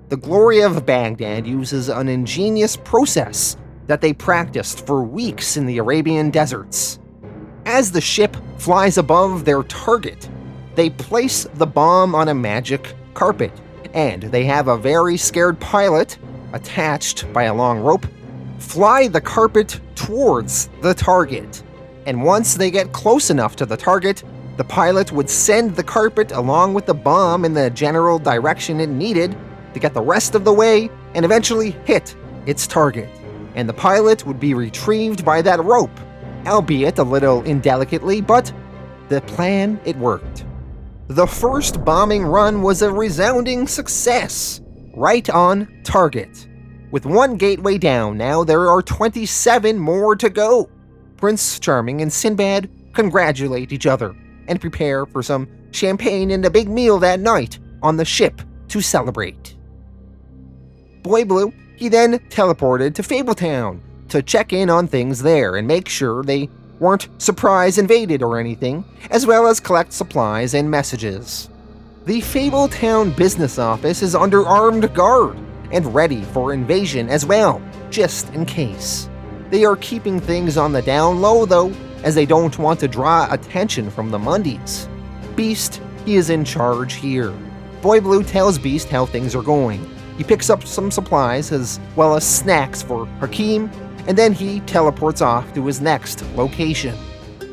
Speaker 1: The Glory of Baghdad uses an ingenious process that they practiced for weeks in the Arabian deserts. As the ship flies above their target, they place the bomb on a magic carpet, and they have a very scared pilot, attached by a long rope, fly the carpet towards the target. And once they get close enough to the target, the pilot would send the carpet along with the bomb in the general direction it needed to get the rest of the way and eventually hit its target. And the pilot would be retrieved by that rope, albeit a little indelicately, but the plan, it worked. The first bombing run was a resounding success, right on target. With one gateway down now, there are 27 more to go. Prince Charming and Sinbad congratulate each other and prepare for some champagne and a big meal that night on the ship to celebrate. Boy Blue, he then teleported to Fabletown to check in on things there and make sure they weren't surprise invaded or anything, as well as collect supplies and messages. The Fabletown business office is under armed guard and ready for invasion as well, just in case. They are keeping things on the down low though, as they don't want to draw attention from the Mundies. Beast, he is in charge here. Boy Blue tells Beast how things are going. He picks up some supplies as well as snacks for Hakim, and then he teleports off to his next location.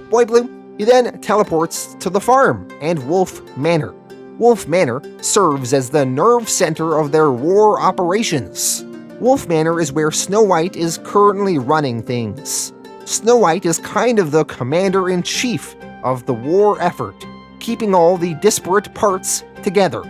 Speaker 1: Boy Blue, he then teleports to the farm and Wolf Manor. Wolf Manor serves as the nerve center of their war operations. Wolf Manor is where Snow White is currently running things. Snow White is kind of the commander-in-chief of the war effort, keeping all the disparate parts together.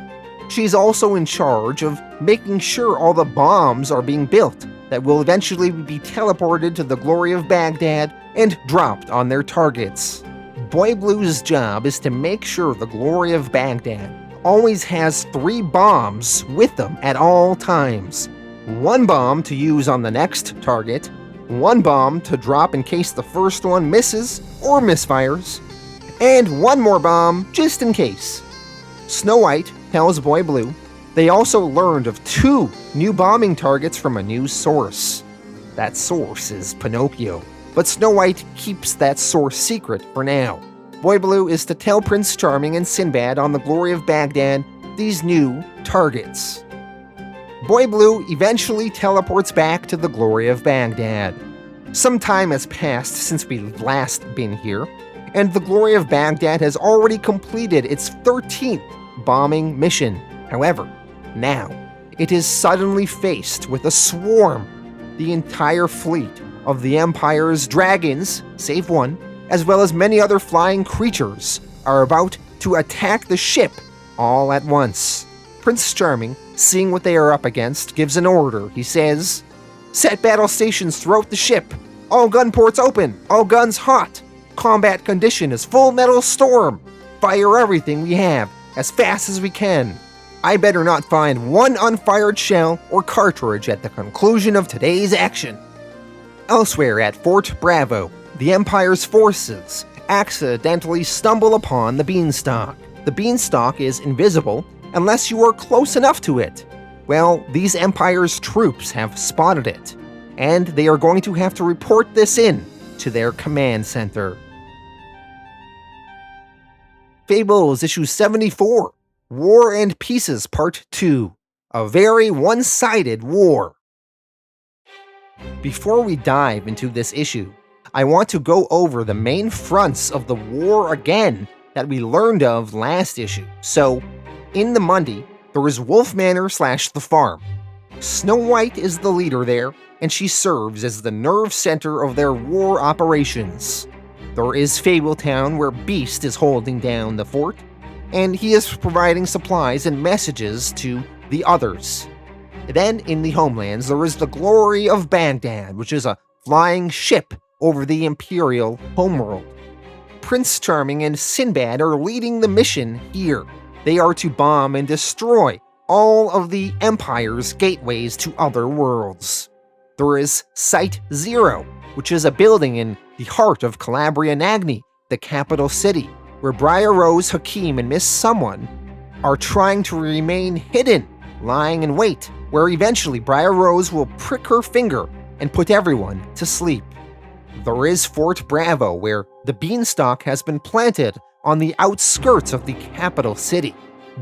Speaker 1: She's also in charge of making sure all the bombs are being built that will eventually be teleported to the Glory of Baghdad and dropped on their targets. Boy Blue's job is to make sure the Glory of Baghdad always has 3 bombs with them at all times. 1 bomb to use on the next target, 1 bomb to drop in case the first one misses or misfires, and 1 more bomb just in case. Snow White tells Boy Blue they also learned of 2 new bombing targets from a new source. That source is Pinocchio, but Snow White keeps that source secret for now. Boy Blue is to tell Prince Charming and Sinbad on the Glory of Baghdad these new targets. Boy Blue eventually teleports back to the Glory of Baghdad. Some time has passed since we've last been here, and the Glory of Baghdad has already completed its 13th bombing mission. However, now it is suddenly faced with a swarm. The entire fleet of the Empire's dragons, save 1, as well as many other flying creatures, are about to attack the ship all at once. Prince Charming, seeing what they are up against, gives an order. He says, "Set battle stations throughout the ship. All gun ports open. All guns hot. Combat condition is full metal storm. Fire everything we have as fast as we can. I better not find one unfired shell or cartridge at the conclusion of today's action." Elsewhere at Fort Bravo, the Empire's forces accidentally stumble upon the beanstalk. The beanstalk is invisible unless you are close enough to it. Well, these Empire's troops have spotted it, and they are going to have to report this in to their command center. Fables issue 74, War and Pieces Part 2, a very one-sided war. Before we dive into this issue, I want to go over the main fronts of the war again that we learned of last issue. So, in the Mundy, there is Wolf Manor / the farm. Snow White is the leader there, and she serves as the nerve center of their war operations. There is Fabletown, where Beast is holding down the fort, and he is providing supplies and messages to the others. Then, in the Homelands, there is the Glory of Baghdad, which is a flying ship over the Imperial homeworld. Prince Charming and Sinbad are leading the mission here. They are to bomb and destroy all of the Empire's gateways to other worlds. There is Site Zero, which is a building in the heart of Calabria Nagni, the capital city, where Briar Rose, Hakim, and Miss Someone are trying to remain hidden, lying in wait, where eventually Briar Rose will prick her finger and put everyone to sleep. There is Fort Bravo, where the beanstalk has been planted on the outskirts of the capital city.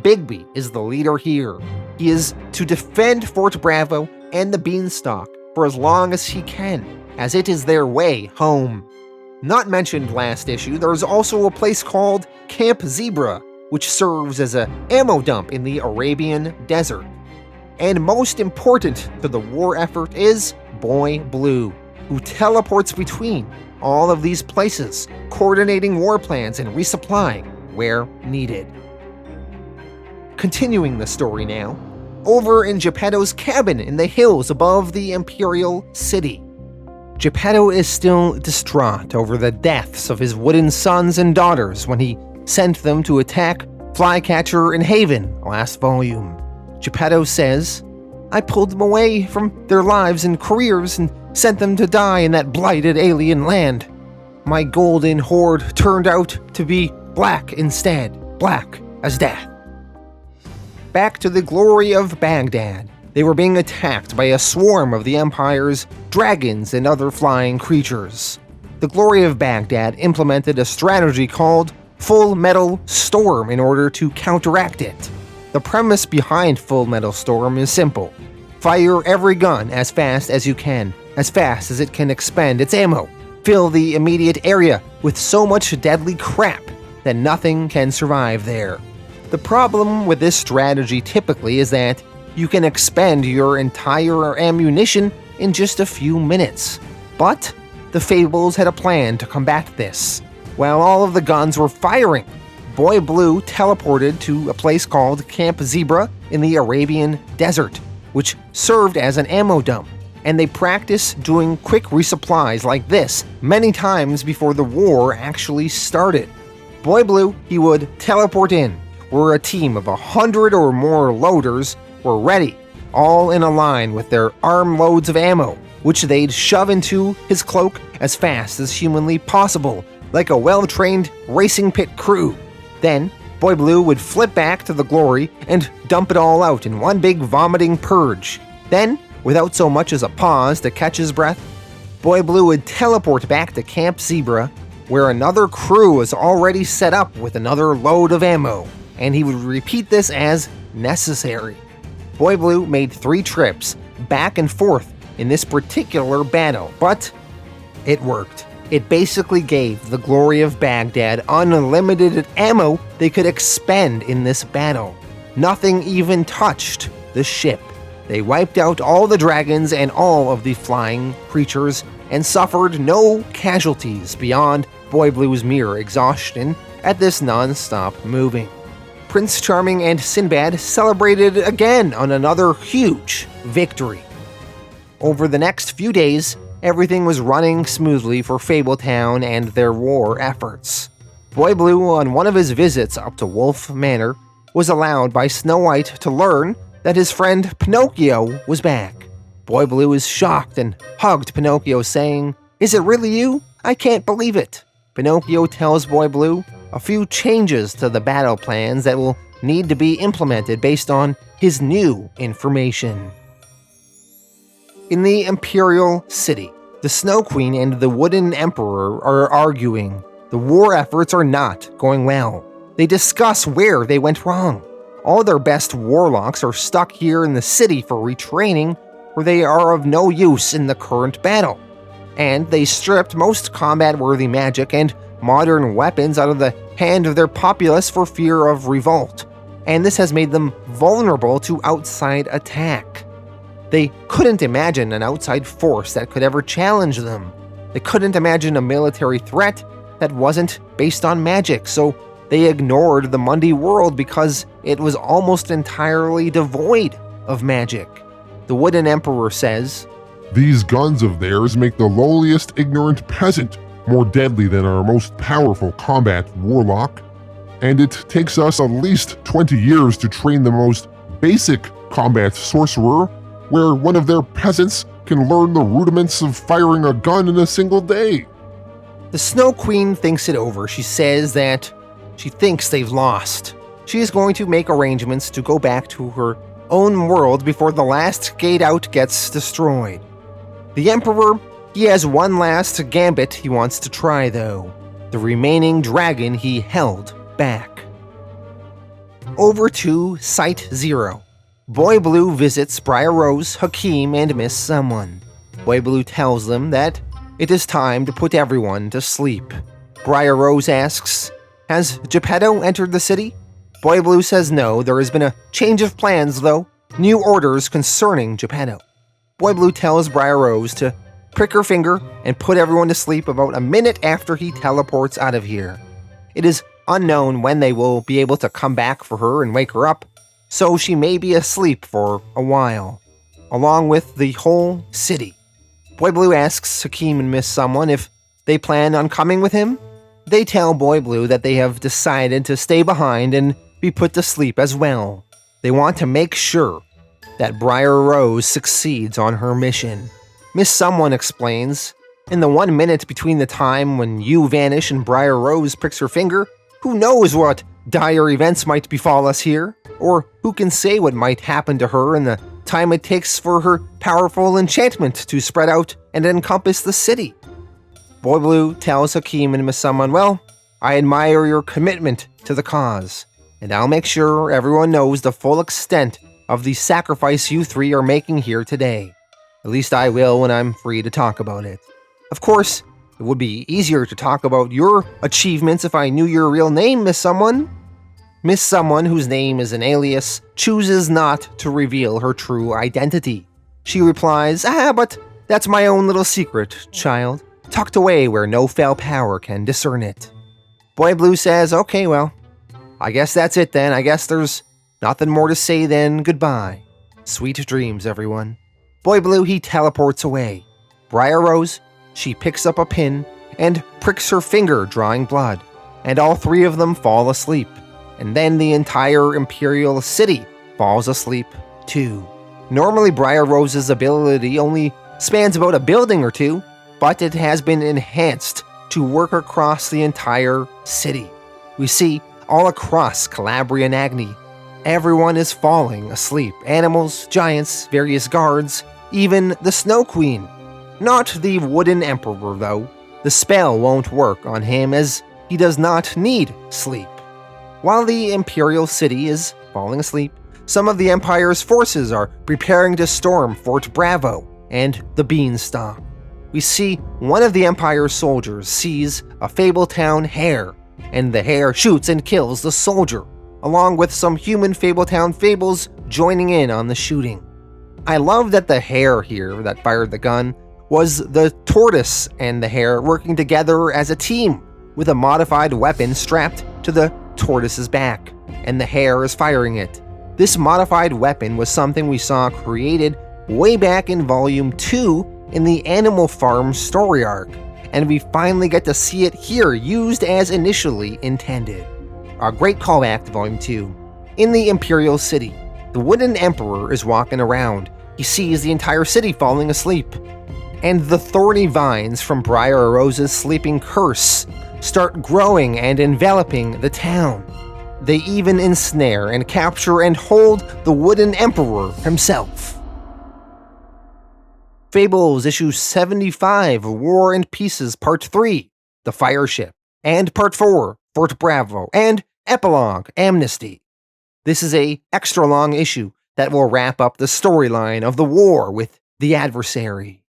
Speaker 1: Bigby is the leader here. He is to defend Fort Bravo and the beanstalk for as long as he can, as it is their way home. Not mentioned last issue, there is also a place called Camp Zebra, which serves as an ammo dump in the Arabian desert. And most important to the war effort is Boy Blue, who teleports between all of these places, coordinating war plans and resupplying where needed. Continuing the story now, over in Geppetto's cabin in the hills above the Imperial City. Geppetto is still distraught over the deaths of his wooden sons and daughters when he sent them to attack Flycatcher and Haven last volume. Geppetto says, "I pulled them away from their lives and careers and sent them to die in that blighted alien land. My golden hoard turned out to be black instead, black as death." Back to the Glory of Baghdad. They were being attacked by a swarm of the Empire's dragons and other flying creatures. The Glory of Baghdad implemented a strategy called Full Metal Storm in order to counteract it. The premise behind Full Metal Storm is simple. Fire every gun as fast as you can, as fast as it can expend its ammo. Fill the immediate area with so much deadly crap that nothing can survive there. The problem with this strategy typically is that you can expend your entire ammunition in just a few minutes. But the Fables had a plan to combat this. While all of the guns were firing, Boy Blue teleported to a place called Camp Zebra in the Arabian desert, which served as an ammo dump, and they practiced doing quick resupplies like this many times before the war actually started. Boy Blue, he would teleport in, where a team of 100 or more loaders were ready, all in a line with their armloads of ammo, which they'd shove into his cloak as fast as humanly possible, like a well-trained racing pit crew. Then, Boy Blue would flip back to the Glory and dump it all out in one big vomiting purge. Then, without so much as a pause to catch his breath, Boy Blue would teleport back to Camp Zebra, where another crew was already set up with another load of ammo, and he would repeat this as necessary. Boy Blue made 3 trips back and forth in this particular battle, but it worked. It basically gave the Glory of Baghdad unlimited ammo they could expend in this battle. Nothing even touched the ship. They wiped out all the dragons and all of the flying creatures and suffered no casualties beyond Boy Blue's mere exhaustion at this non-stop moving. Prince Charming and Sinbad celebrated again on another huge victory. Over the next few days, everything was running smoothly for Fabletown and their war efforts. Boy Blue, on one of his visits up to Wolf Manor, was allowed by Snow White to learn that his friend Pinocchio was back. Boy Blue is shocked and hugged Pinocchio, saying, "Is it really you? I can't believe it." Pinocchio tells Boy Blue a few changes to the battle plans that will need to be implemented based on his new information. In the Imperial City, the Snow Queen and the Wooden Emperor are arguing. The war efforts are not going well. They discuss where they went wrong. All their best warlocks are stuck here in the city for retraining, where they are of no use in the current battle. And they stripped most combat-worthy magic and modern weapons out of the hand of their populace for fear of revolt, and this has made them vulnerable to outside attack. They couldn't imagine an outside force that could ever challenge them. They couldn't imagine a military threat that wasn't based on magic, so they ignored the Mundy world because it was almost entirely devoid of magic. The Wooden Emperor says,
Speaker 2: "These guns of theirs make the lowliest ignorant peasant more deadly than our most powerful combat warlock, and it takes us at least 20 years to train the most basic combat sorcerer, where one of their peasants can learn the rudiments of firing a gun in a single day."
Speaker 1: The Snow Queen thinks it over. She says that she thinks they've lost. She is going to make arrangements to go back to her own world before the last gate out gets destroyed. The Emperor, he has one last gambit he wants to try though. The remaining dragon he held back. Over to Site 0. Boy Blue visits Briar Rose, Hakim, and Miss Someone. Boy Blue tells them that it is time to put everyone to sleep. Briar Rose asks, "Has Geppetto entered the city?" Boy Blue says no, there has been a change of plans though. New orders concerning Geppetto. Boy Blue tells Briar Rose to prick her finger and put everyone to sleep about a minute after he teleports out of here. It is unknown when they will be able to come back for her and wake her up, so she may be asleep for a while, along with the whole city. Boy Blue asks Hakim and Miss Someone if they plan on coming with him. They tell Boy Blue that they have decided to stay behind and be put to sleep as well. They want to make sure that Briar Rose succeeds on her mission. Miss Someone explains, "In the 1 minute between the time when you vanish and Briar Rose pricks her finger, who knows what dire events might befall us here? Or who can say what might happen to her in the time it takes for her powerful enchantment to spread out and encompass the city?" Boy Blue tells Hakim and Miss Someone, "Well, I admire your commitment to the cause, and I'll make sure everyone knows the full extent of the sacrifice you three are making here today. At least I will when I'm free to talk about it. Of course, it would be easier to talk about your achievements if I knew your real name, Miss Someone." Miss Someone, whose name is an alias, chooses not to reveal her true identity. She replies, but that's my own little secret, child, tucked away where no foul power can discern it." Boy Blue says, "Okay, well, I guess that's it then. I guess there's nothing more to say than goodbye. Sweet dreams, everyone." Boy Blue, he teleports away. Briar Rose, she picks up a pin and pricks her finger, drawing blood, and all three of them fall asleep. And then the entire Imperial City falls asleep too. Normally Briar Rose's ability only spans about a building or two, but it has been enhanced to work across the entire city. We see all across Calabria and Agni, everyone is falling asleep. Animals, giants, various guards, even the Snow Queen. Not the Wooden Emperor though. The spell won't work on him as he does not need sleep. While the Imperial City is falling asleep, some of the Empire's forces are preparing to storm Fort Bravo and the Beanstalk. We see one of the Empire's soldiers seize a Fabletown hare, and the hare shoots and kills the soldier, along with some human Fabletown fables joining in on the shooting. I love that the hare here that fired the gun was the tortoise and the hare working together as a team, with a modified weapon strapped to the tortoise's back, and the hare is firing it. This modified weapon was something we saw created way back in Volume 2 in the Animal Farm story arc, and we finally get to see it here used as initially intended. A great callback to Volume 2. In the Imperial City, the Wooden Emperor is walking around. He sees the entire city falling asleep, and the thorny vines from Briar Rose's sleeping curse start growing and enveloping the town. They even ensnare and capture and hold the Wooden Emperor himself. Fables Issue 75, War and Pieces Part 3, The Fire Ship, and Part 4, Fort Bravo, and Epilogue, Amnesty. This is a extra long issue that will wrap up the storyline of the war with the Adversary.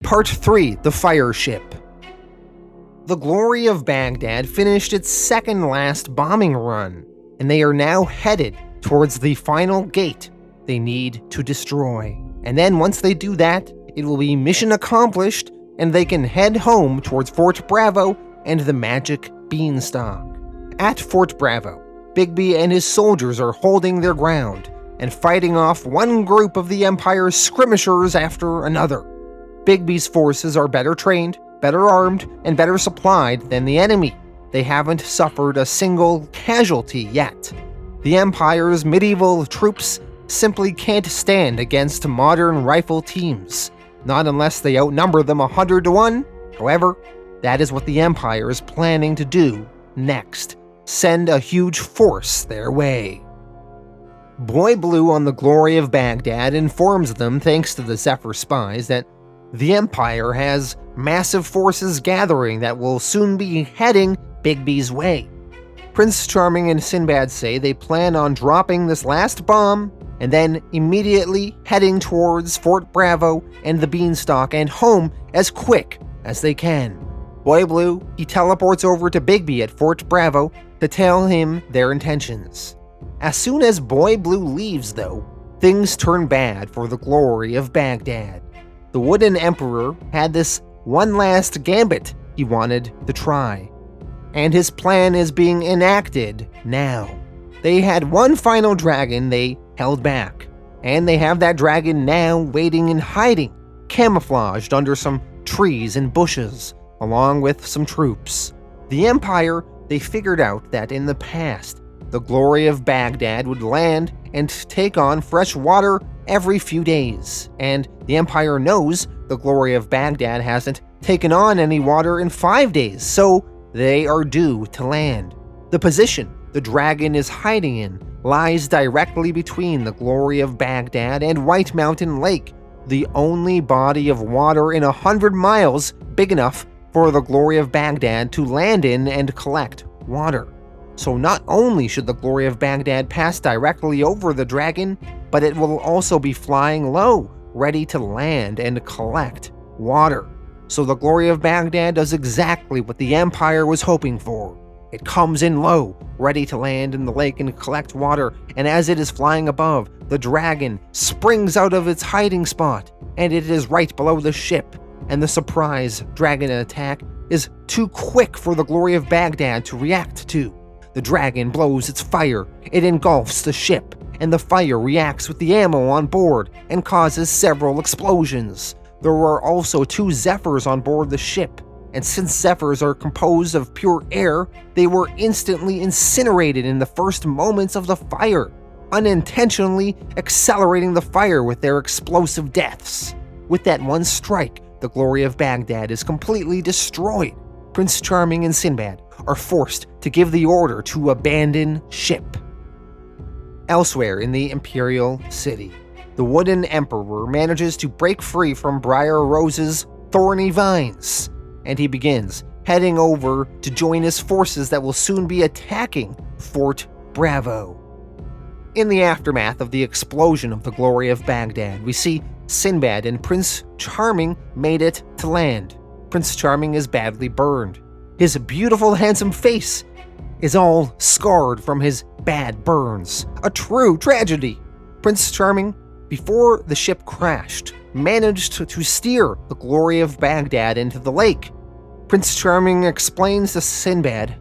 Speaker 1: Part 3, The Fire Ship. The Glory of Baghdad finished its second last bombing run, and they are now headed towards the final gate they need to destroy. And then once they do that, it will be mission accomplished, and they can head home towards Fort Bravo and the magic beanstalk. At Fort Bravo, Bigby and his soldiers are holding their ground and fighting off one group of the Empire's skirmishers after another. Bigby's forces are better trained, better armed, and better supplied than the enemy. They haven't suffered a single casualty yet. The Empire's medieval troops simply can't stand against modern rifle teams, not unless they outnumber them 100 to 1. However, that is what the Empire is planning to do next. Send a huge force their way. Boy Blue on the Glory of Baghdad informs them, thanks to the Zephyr spies, that the Empire has massive forces gathering that will soon be heading Bigby's way. Prince Charming and Sinbad say they plan on dropping this last bomb and then immediately heading towards Fort Bravo and the Beanstalk and home as quick as they can. Boy Blue, he teleports over to Bigby at Fort Bravo to tell him their intentions. As soon as Boy Blue leaves, though, things turn bad for the Glory of Baghdad. The Wooden Emperor had this one last gambit he wanted to try, and his plan is being enacted now. They had one final dragon they held back, and they have that dragon now waiting and hiding, camouflaged under some trees and bushes, along with some troops. The Empire, they figured out that in the past, the Glory of Baghdad would land and take on fresh water every few days, and the Empire knows the Glory of Baghdad hasn't taken on any water in 5 days, so they are due to land. The position the dragon is hiding in lies directly between the Glory of Baghdad and White Mountain Lake, the only body of water in 100 miles big enough for the Glory of Baghdad to land in and collect water. So not only should the Glory of Baghdad pass directly over the dragon, but it will also be flying low, ready to land and collect water. So the Glory of Baghdad does exactly what the Empire was hoping for. It comes in low, ready to land in the lake and collect water, and as it is flying above, the dragon springs out of its hiding spot, and it is right below the ship, and the surprise dragon attack is too quick for the Glory of Baghdad to react to. The dragon blows its fire, it engulfs the ship, and the fire reacts with the ammo on board and causes several explosions. There were also 2 Zephyrs on board the ship, and since Zephyrs are composed of pure air, they were instantly incinerated in the first moments of the fire, unintentionally accelerating the fire with their explosive deaths. With that one strike, the Glory of Baghdad is completely destroyed. Prince Charming and Sinbad are forced to give the order to abandon ship. Elsewhere in the Imperial City, the Wooden Emperor manages to break free from Briar Rose's thorny vines, and he begins heading over to join his forces that will soon be attacking Fort Bravo. In the aftermath of the explosion of the Glory of Baghdad, we see Sinbad and Prince Charming made it to land. Prince Charming is badly burned. His beautiful, handsome face is all scarred from his bad burns. A true tragedy. Prince Charming, before the ship crashed, managed to steer the Glory of Baghdad into the lake. Prince Charming explains to Sinbad,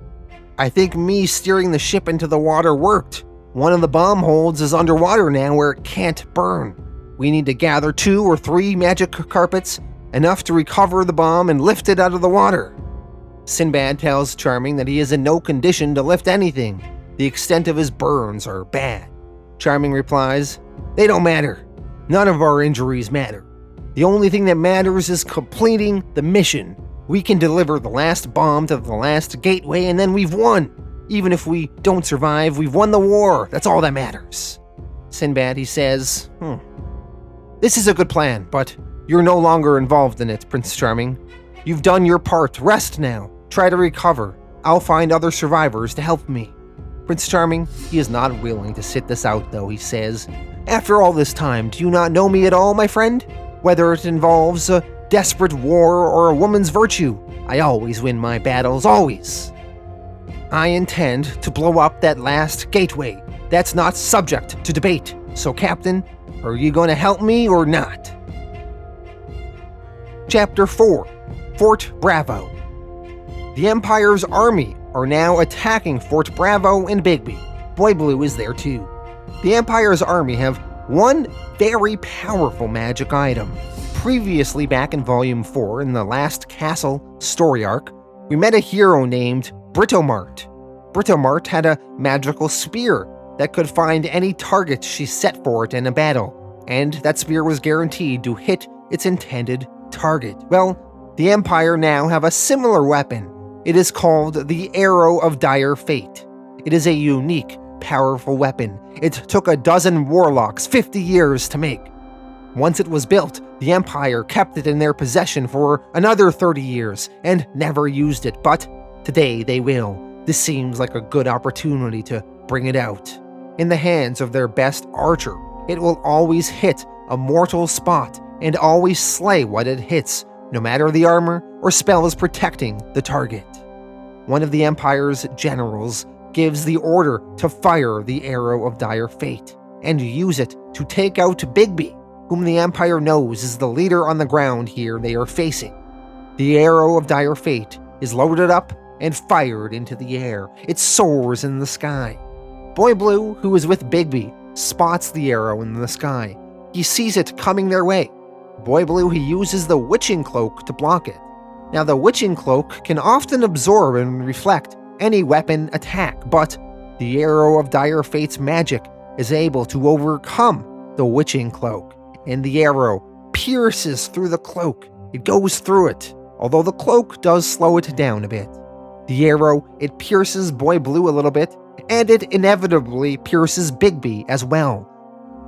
Speaker 1: I think me steering the ship into the water worked. One of the bomb holds is underwater now where it can't burn. We need to gather 2 or 3 magic carpets, enough to recover the bomb and lift it out of the water. Sinbad tells Charming that he is in no condition to lift anything. The extent of his burns are bad. Charming replies, "They don't matter. None of our injuries matter. The only thing that matters is completing the mission. We can deliver the last bomb to the last gateway and then we've won. Even if we don't survive, we've won the war. That's all that matters." Sinbad, he says, "This is a good plan, but you're no longer involved in it, Prince Charming. You've done your part. Rest now. Try to recover. I'll find other survivors to help me." Prince Charming, he is not willing to sit this out, though. He says, "After all this time, do you not know me at all, my friend? Whether it involves a desperate war or a woman's virtue, I always win my battles, always. I intend to blow up that last gateway. That's not subject to debate. So, Captain, are you going to help me or not?" Chapter 4, Fort Bravo. The Empire's army are now attacking Fort Bravo and Bigby. Boy Blue is there too. The Empire's army have one very powerful magic item. Previously, back in Volume 4, in the Last Castle story arc, we met a hero named Britomart. Britomart had a magical spear that could find any target she set for it in a battle, and that spear was guaranteed to hit its intended target. Well, the Empire now have a similar weapon. It is called the Arrow of Dire Fate. It is a unique, powerful weapon. It took a dozen warlocks 50 years to make. Once it was built, the Empire kept it in their possession for another 30 years and never used it, but today they will. This seems like a good opportunity to bring it out. In the hands of their best archer, it will always hit a mortal spot and always slay what it hits, no matter the armor or spell is protecting the target. One of the Empire's generals gives the order to fire the Arrow of Dire Fate and use it to take out Bigby, whom the Empire knows is the leader on the ground here they are facing. The Arrow of Dire Fate is loaded up and fired into the air. It soars in the sky. Boy Blue, who is with Bigby, spots the arrow in the sky. He sees it coming their way. Boy Blue, he uses the Witching Cloak to block it. Now, the Witching Cloak can often absorb and reflect any weapon attack, but the Arrow of Dire Fate's magic is able to overcome the Witching Cloak, and the arrow pierces through the cloak. It goes through it, although the cloak does slow it down a bit. The arrow, it pierces Boy Blue a little bit, and it inevitably pierces Bigby as well,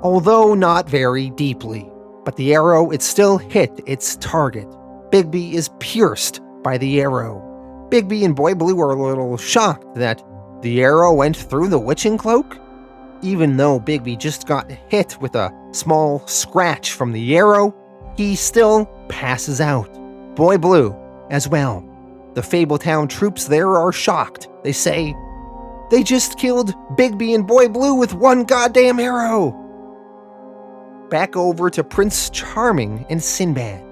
Speaker 1: although not very deeply. But the arrow, it still hit its target. Bigby is pierced by the arrow. Bigby and Boy Blue are a little shocked that the arrow went through the Witching Cloak. Even though Bigby just got hit with a small scratch from the arrow, he still passes out. Boy Blue as well. The Fabletown troops there are shocked. They say, "They just killed Bigby and Boy Blue with one goddamn arrow!" Back over to Prince Charming and Sinbad.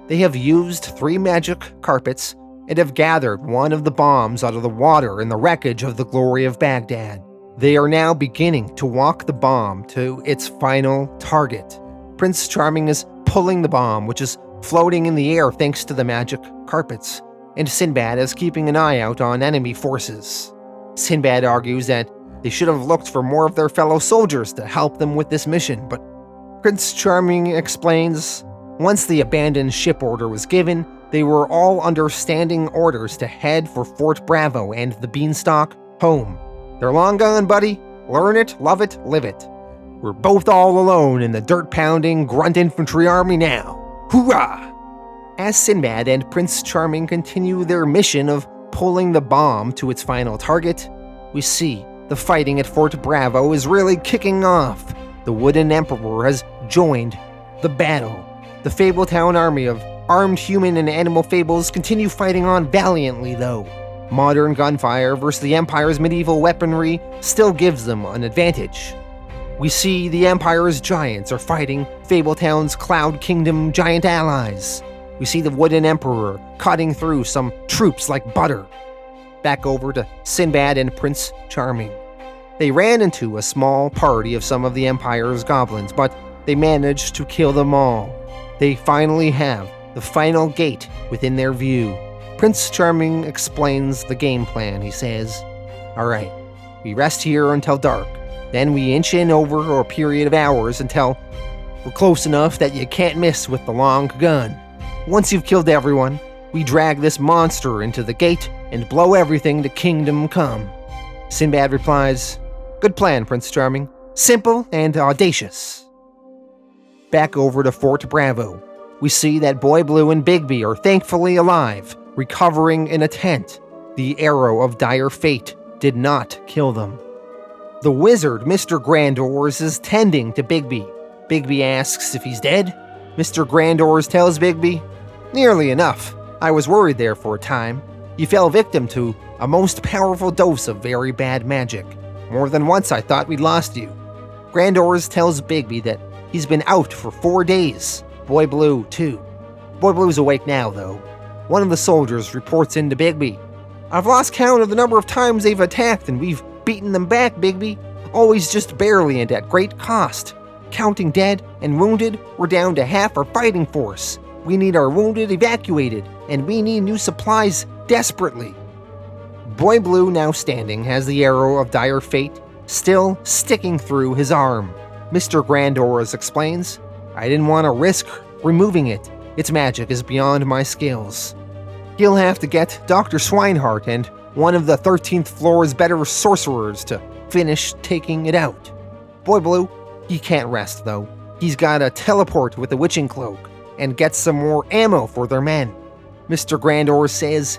Speaker 1: They have used 3 magic carpets and have gathered one of the bombs out of the water in the wreckage of the Glory of Baghdad. They are now beginning to walk the bomb to its final target. Prince Charming is pulling the bomb, which is floating in the air thanks to the magic carpets, and Sinbad is keeping an eye out on enemy forces. Sinbad argues that they should have looked for more of their fellow soldiers to help them with this mission, but Prince Charming explains, once the abandoned ship order was given, they were all under standing orders to head for Fort Bravo and the Beanstalk home. They're long gone, buddy. Learn it, love it, live it. We're both all alone in the dirt-pounding grunt infantry army now. Hoorah! As Sinbad and Prince Charming continue their mission of pulling the bomb to its final target, we see the fighting at Fort Bravo is really kicking off. The Wooden Emperor has joined the battle. The Fabletown army of armed human and animal fables continue fighting on valiantly, though. Modern gunfire versus the Empire's medieval weaponry still gives them an advantage. We see the Empire's giants are fighting Fabletown's Cloud Kingdom giant allies. We see the Wooden Emperor cutting through some troops like butter. Back over to Sinbad and Prince Charming. They ran into a small party of some of the Empire's goblins, but they managed to kill them all. They finally have the final gate within their view. Prince Charming explains the game plan. He says, "Alright, we rest here until dark. Then we inch in over a period of hours until we're close enough that you can't miss with the long gun. Once you've killed everyone, we drag this monster into the gate and blow everything to Kingdom Come." Sinbad replies, "Good plan, Prince Charming. Simple and audacious." Back over to Fort Bravo. We see that Boy Blue and Bigby are thankfully alive, recovering in a tent. The arrow of dire fate did not kill them. The wizard, Mr. Grandors, is tending to Bigby. Bigby asks if he's dead. Mr. Grandors tells Bigby, "Nearly enough. I was worried there for a time. You fell victim to a most powerful dose of very bad magic. More than once I thought we'd lost you." Grandors tells Bigby that he's been out for 4 days. Boy Blue, too. Boy Blue's awake now, though. One of the soldiers reports into Bigby. "I've lost count of the number of times they've attacked, and we've beaten them back, Bigby. Always just barely and at great cost. Counting dead and wounded, we're down to half our fighting force. We need our wounded evacuated, and we need new supplies desperately." Boy Blue, now standing, has the arrow of dire fate still sticking through his arm. Mr. Grandors explains, "I didn't want to risk removing it. Its magic is beyond my skills. He'll have to get Dr. Swinehart and one of the 13th floor's better sorcerers to finish taking it out." Boy Blue, he can't rest though. He's gotta teleport with the witching cloak and get some more ammo for their men. Mr. Grandor says,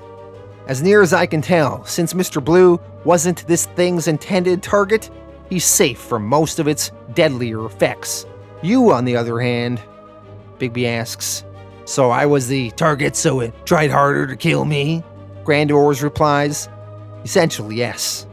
Speaker 1: "As near as I can tell, since Mr. Blue wasn't this thing's intended target, he's safe from most of its deadlier effects. You, on the other hand," Bigby asks, "So I was the target, so it tried harder to kill me?" Grandors replies, "Essentially, yes."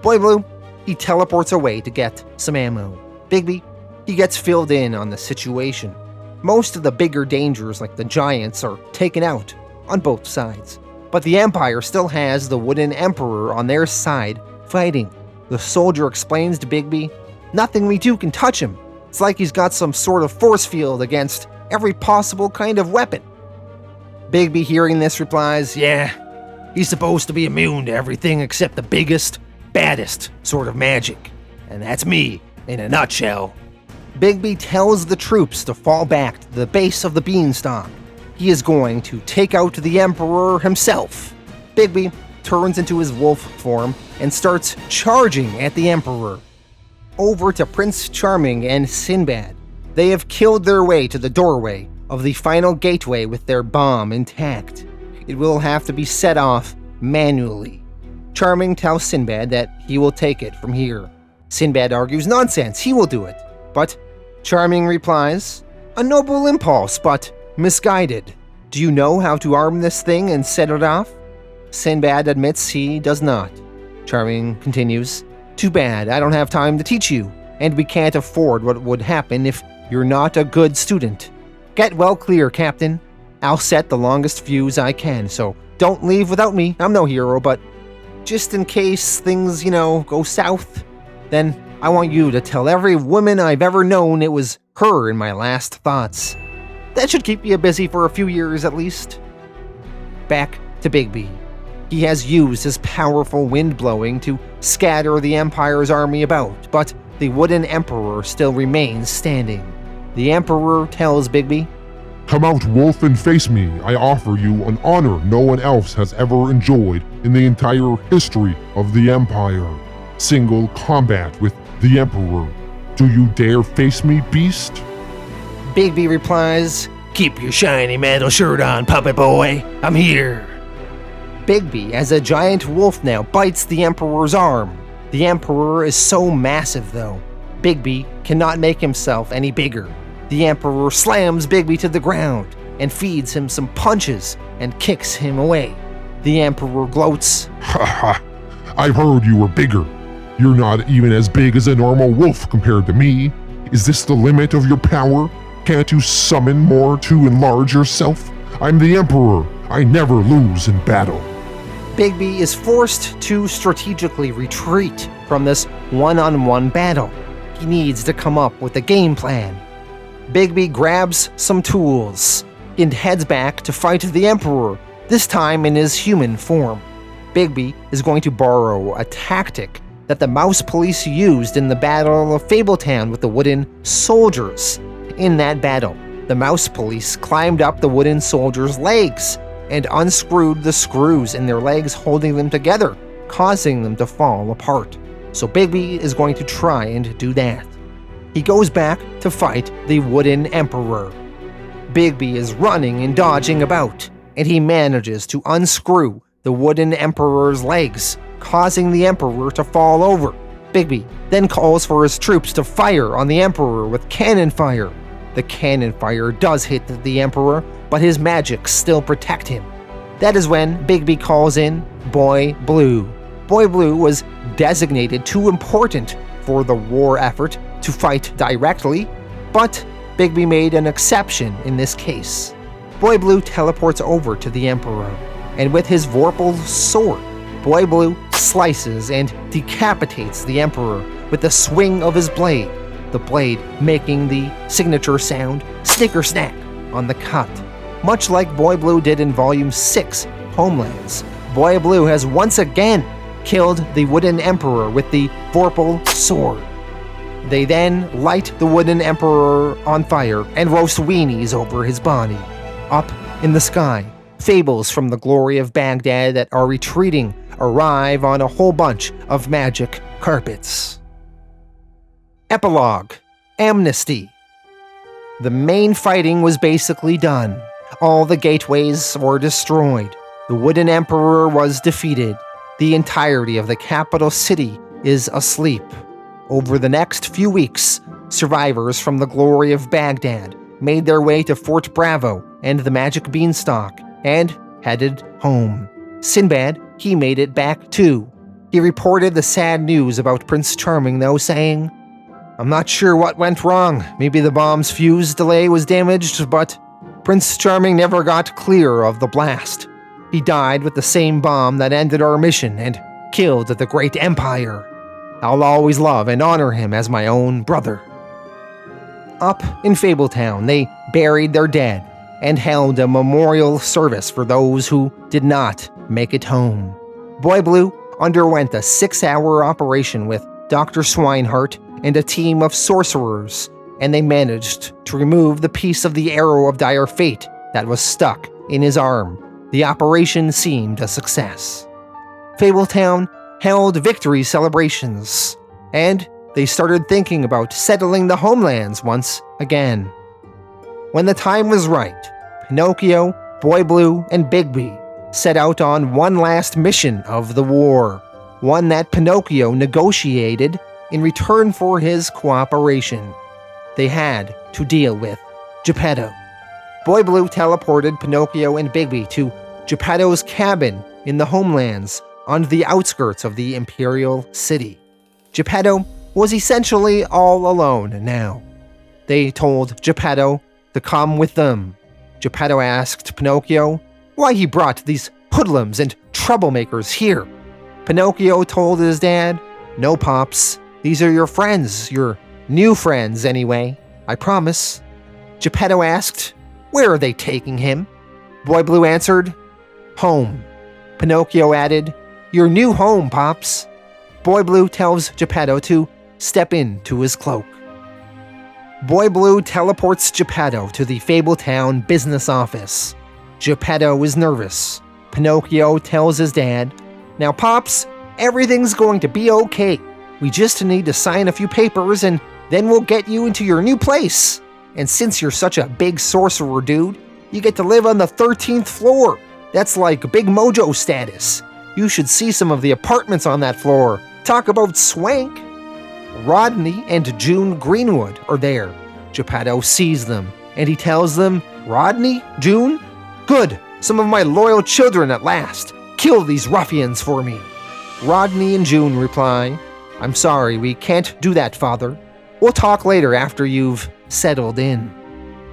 Speaker 1: Boy Blue, he teleports away to get some ammo. Bigby, he gets filled in on the situation. Most of the bigger dangers, like the giants, are taken out on both sides. But the Empire still has the Wooden Emperor on their side fighting. The soldier explains to Bigby, "Nothing we do can touch him. It's like he's got some sort of force field against every possible kind of weapon." Bigby, hearing this, replies, "Yeah, he's supposed to be immune to everything except the biggest, baddest sort of magic. And that's me, in a nutshell." Bigby tells the troops to fall back to the base of the beanstalk. He is going to take out the Emperor himself. Bigby turns into his wolf form and starts charging at the Emperor. Over to Prince Charming and Sinbad. They have killed their way to the doorway of the final gateway with their bomb intact. It will have to be set off manually. Charming tells Sinbad that he will take it from here. Sinbad argues nonsense, he will do it. But Charming replies, "A noble impulse, but misguided. Do you know how to arm this thing and set it off?" Sinbad admits he does not. Charming continues, "Too bad, I don't have time to teach you, and we can't afford what would happen if you're not a good student. Get well clear, Captain. I'll set the longest fuse I can, so don't leave without me. I'm no hero, but just in case things, go south, then I want you to tell every woman I've ever known it was her in my last thoughts. That should keep you busy for a few years at least." Back to Bigby. He has used his powerful wind blowing to scatter the Empire's army about, but the Wooden Emperor still remains standing. The Emperor tells Bigby,
Speaker 2: "Come out, wolf, and face me. I offer you an honor no one else has ever enjoyed in the entire history of the Empire. Single combat with the Emperor. Do you dare face me, beast?"
Speaker 1: Bigby replies, "Keep your shiny metal shirt on, puppet boy. I'm here." Bigby, as a giant wolf now, bites the Emperor's arm. The Emperor is so massive, though. Bigby cannot make himself any bigger. The Emperor slams Bigby to the ground and feeds him some punches and kicks him away. The Emperor gloats,
Speaker 2: "Ha ha! I've heard you were bigger. You're not even as big as a normal wolf compared to me. Is this the limit of your power? Can't you summon more to enlarge yourself? I'm the Emperor. I never lose in battle."
Speaker 1: Bigby is forced to strategically retreat from this one-on-one battle. He needs to come up with a game plan. Bigby grabs some tools and heads back to fight the Emperor, this time in his human form. Bigby is going to borrow a tactic that the Mouse Police used in the Battle of Fabletown with the wooden soldiers. In that battle, the Mouse Police climbed up the wooden soldiers' legs and unscrewed the screws in their legs holding them together, causing them to fall apart. So Bigby is going to try and do that. He goes back to fight the wooden Emperor. Bigby is running and dodging about, and he manages to unscrew the wooden Emperor's legs, causing the Emperor to fall over. Bigby then calls for his troops to fire on the Emperor with cannon fire. The cannon fire does hit the Emperor, but his magics still protect him. That is when Bigby calls in Boy Blue. Boy Blue was designated too important for the war effort to fight directly, but Bigby made an exception in this case. Boy Blue teleports over to the Emperor, and with his Vorpal sword, Boy Blue slices and decapitates the Emperor with the swing of his blade, the blade making the signature sound snicker snack on the cut. Much like Boy Blue did in Volume 6, Homelands, Boy Blue has once again killed the wooden Emperor with the Vorpal sword. They then light the wooden Emperor on fire and roast weenies over his body. Up in the sky, fables from the glory of Baghdad that are retreating arrive on a whole bunch of magic carpets. Epilogue. Amnesty. The main fighting was basically done. All the gateways were destroyed. The wooden Emperor was defeated. The entirety of the capital city is asleep. Over the next few weeks, survivors from the glory of Baghdad made their way to Fort Bravo and the Magic Beanstalk and headed home. Sinbad, he made it back too. He reported the sad news about Prince Charming though, saying, "I'm not sure what went wrong. Maybe the bomb's fuse delay was damaged, but Prince Charming never got clear of the blast. He died with the same bomb that ended our mission and killed the great empire. I'll always love and honor him as my own brother." Up in Fabletown, they buried their dead and held a memorial service for those who did not make it home. Boy Blue underwent a 6-hour operation with Dr. Swinehart and a team of sorcerers, and they managed to remove the piece of the arrow of dire fate that was stuck in his arm. The operation seemed a success. Fabletown held victory celebrations, and they started thinking about settling the Homelands once again. When the time was right, Pinocchio, Boy Blue, and Bigby set out on one last mission of the war, one that Pinocchio negotiated in return for his cooperation. They had to deal with Geppetto. Boy Blue teleported Pinocchio and Bigby to Geppetto's cabin in the Homelands on the outskirts of the Imperial City. Geppetto was essentially all alone now. They told Geppetto to come with them. Geppetto asked Pinocchio why he brought these hoodlums and troublemakers here. Pinocchio told his dad, "No, Pops, these are your friends, your new friends anyway, I promise." Geppetto asked, "Where are they taking him?" Boy Blue answered, "Home." Pinocchio added, "Your new home, Pops." Boy Blue tells Geppetto to step into his cloak. Boy Blue teleports Geppetto to the Fabletown business office. Geppetto is nervous. Pinocchio tells his dad, "Now, Pops, everything's going to be okay. We just need to sign a few papers and then we'll get you into your new place. And since you're such a big sorcerer dude, you get to live on the 13th floor. That's like Big Mojo status. You should see some of the apartments on that floor. Talk about swank." Rodney and June Greenwood are there. Geppetto sees them, and he tells them, "Rodney? June? Good, some of my loyal children at last. Kill these ruffians for me." Rodney and June reply, "I'm sorry, we can't do that, Father. We'll talk later after you've settled in."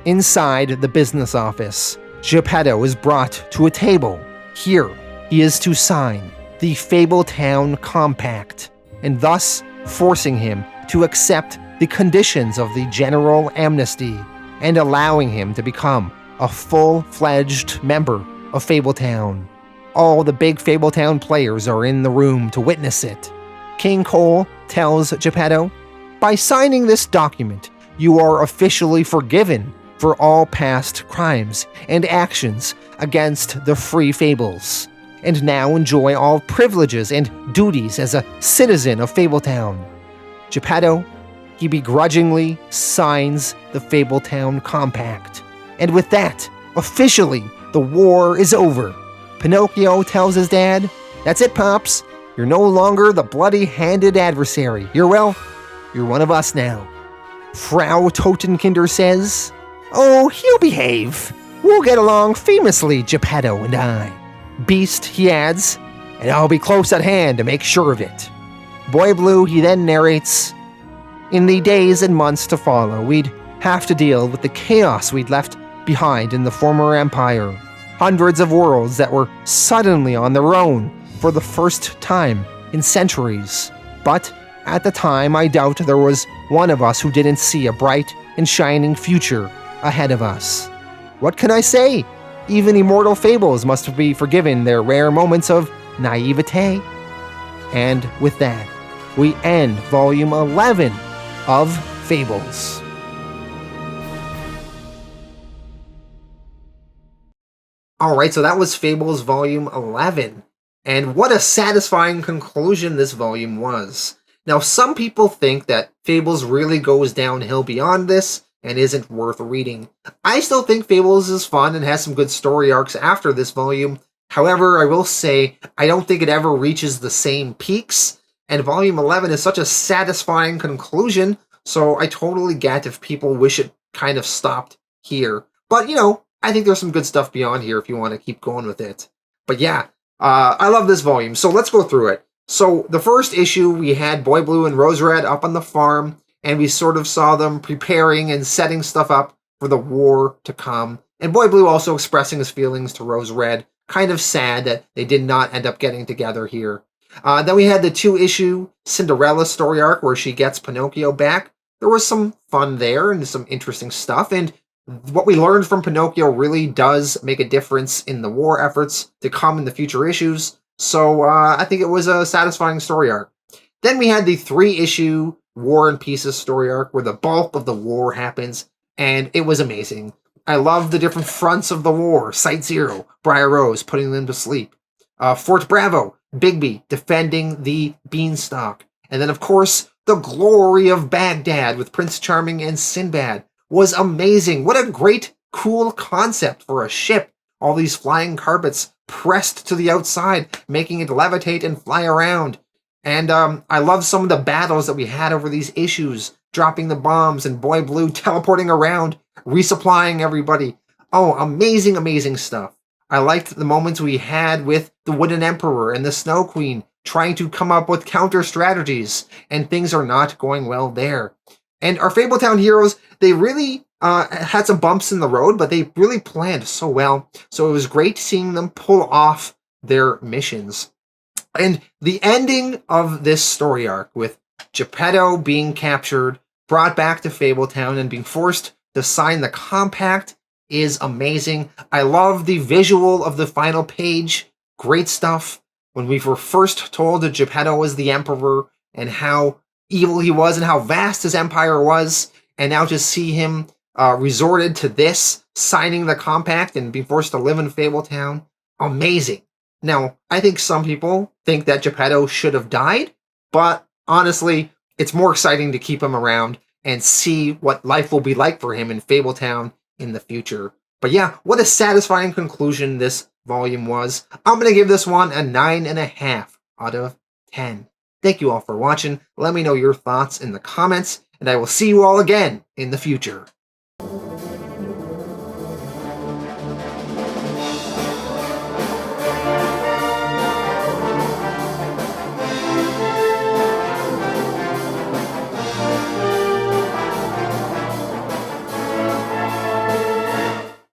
Speaker 1: Inside the business office, Geppetto is brought to a table. Here, he is to sign the Fabletown Compact, and thus forcing him to accept the conditions of the general amnesty and allowing him to become a full-fledged member of Fabletown. All the big Fabletown players are in the room to witness it. King Cole tells Geppetto, "By signing this document, you are officially forgiven for all past crimes and actions against the free Fables, and now enjoy all privileges and duties as a citizen of Fabletown." Geppetto, he begrudgingly signs the Fabletown Compact. And with that, officially, the war is over. Pinocchio tells his dad, "That's it, Pops. You're no longer the bloody-handed adversary. You're one of us now." Frau Totenkinder says, "Oh, he'll behave. We'll get along famously, Geppetto and I." Beast, he adds, "And I'll be close at hand to make sure of it." Boy Blue, he then narrates, "In the days and months to follow, we'd have to deal with the chaos we'd left behind in the former empire. Hundreds of worlds that were suddenly on their own for the first time in centuries. But at the time, I doubt there was one of us who didn't see a bright and shining future ahead of us. What can I say? Even immortal fables must be forgiven their rare moments of naivete." And with that, we end Volume 11 of Fables. Alright, so that was Fables Volume 11. And what a satisfying conclusion this volume was. Now, some people think that Fables really goes downhill beyond this and isn't worth reading. I still think Fables is fun and has some good story arcs after this volume. However, I will say, I don't think it ever reaches the same peaks, and Volume 11 is such a satisfying conclusion, so I totally get if people wish it kind of stopped here. But, I think there's some good stuff beyond here if you want to keep going with it. But yeah, I love this volume, so let's go through it. So the first issue, we had Boy Blue and Rose Red up on the farm, and we sort of saw them preparing and setting stuff up for the war to come. And Boy Blue also expressing his feelings to Rose Red, kind of sad that they did not end up getting together here. Then we had the 2-issue Cinderella story arc where she gets Pinocchio back. There was some fun there and some interesting stuff, and what we learned from Pinocchio really does make a difference in the war efforts to come in the future issues, so I think it was a satisfying story arc. Then we had the 3-issue War and Pieces story arc where the bulk of the war happens, and it was amazing. I love the different fronts of the war. Site Zero, Briar Rose putting them to sleep. Fort Bravo, Bigby defending the Beanstalk. And then, of course, the glory of Baghdad with Prince Charming and Sinbad was amazing. What a great, cool concept for a ship. All these flying carpets pressed to the outside, making it levitate and fly around. And I love some of the battles that we had over these issues, dropping the bombs and Boy Blue teleporting around, resupplying everybody. Oh, amazing, amazing stuff. I liked the moments we had with the Wooden Emperor and the Snow Queen trying to come up with counter strategies, and things are not going well there. And our Fabletown heroes, they really had some bumps in the road, but they really planned so well. So it was great seeing them pull off their missions. And the ending of this story arc with Geppetto being captured, brought back to Fabletown, and being forced to sign the compact is amazing. I love the visual of the final page. Great stuff. When we were first told that Geppetto was the emperor and how evil he was and how vast his empire was, and now to see him resorted to this, signing the compact and being forced to live in Fabletown, amazing. Now, I think some people think that Geppetto should have died, but honestly, it's more exciting to keep him around and see what life will be like for him in Fabletown in the future. But yeah, what a satisfying conclusion this volume was. I'm going to give this one a 9.5 out of 10. Thank you all for watching. Let me know your thoughts in the comments, and I will see you all again in the future.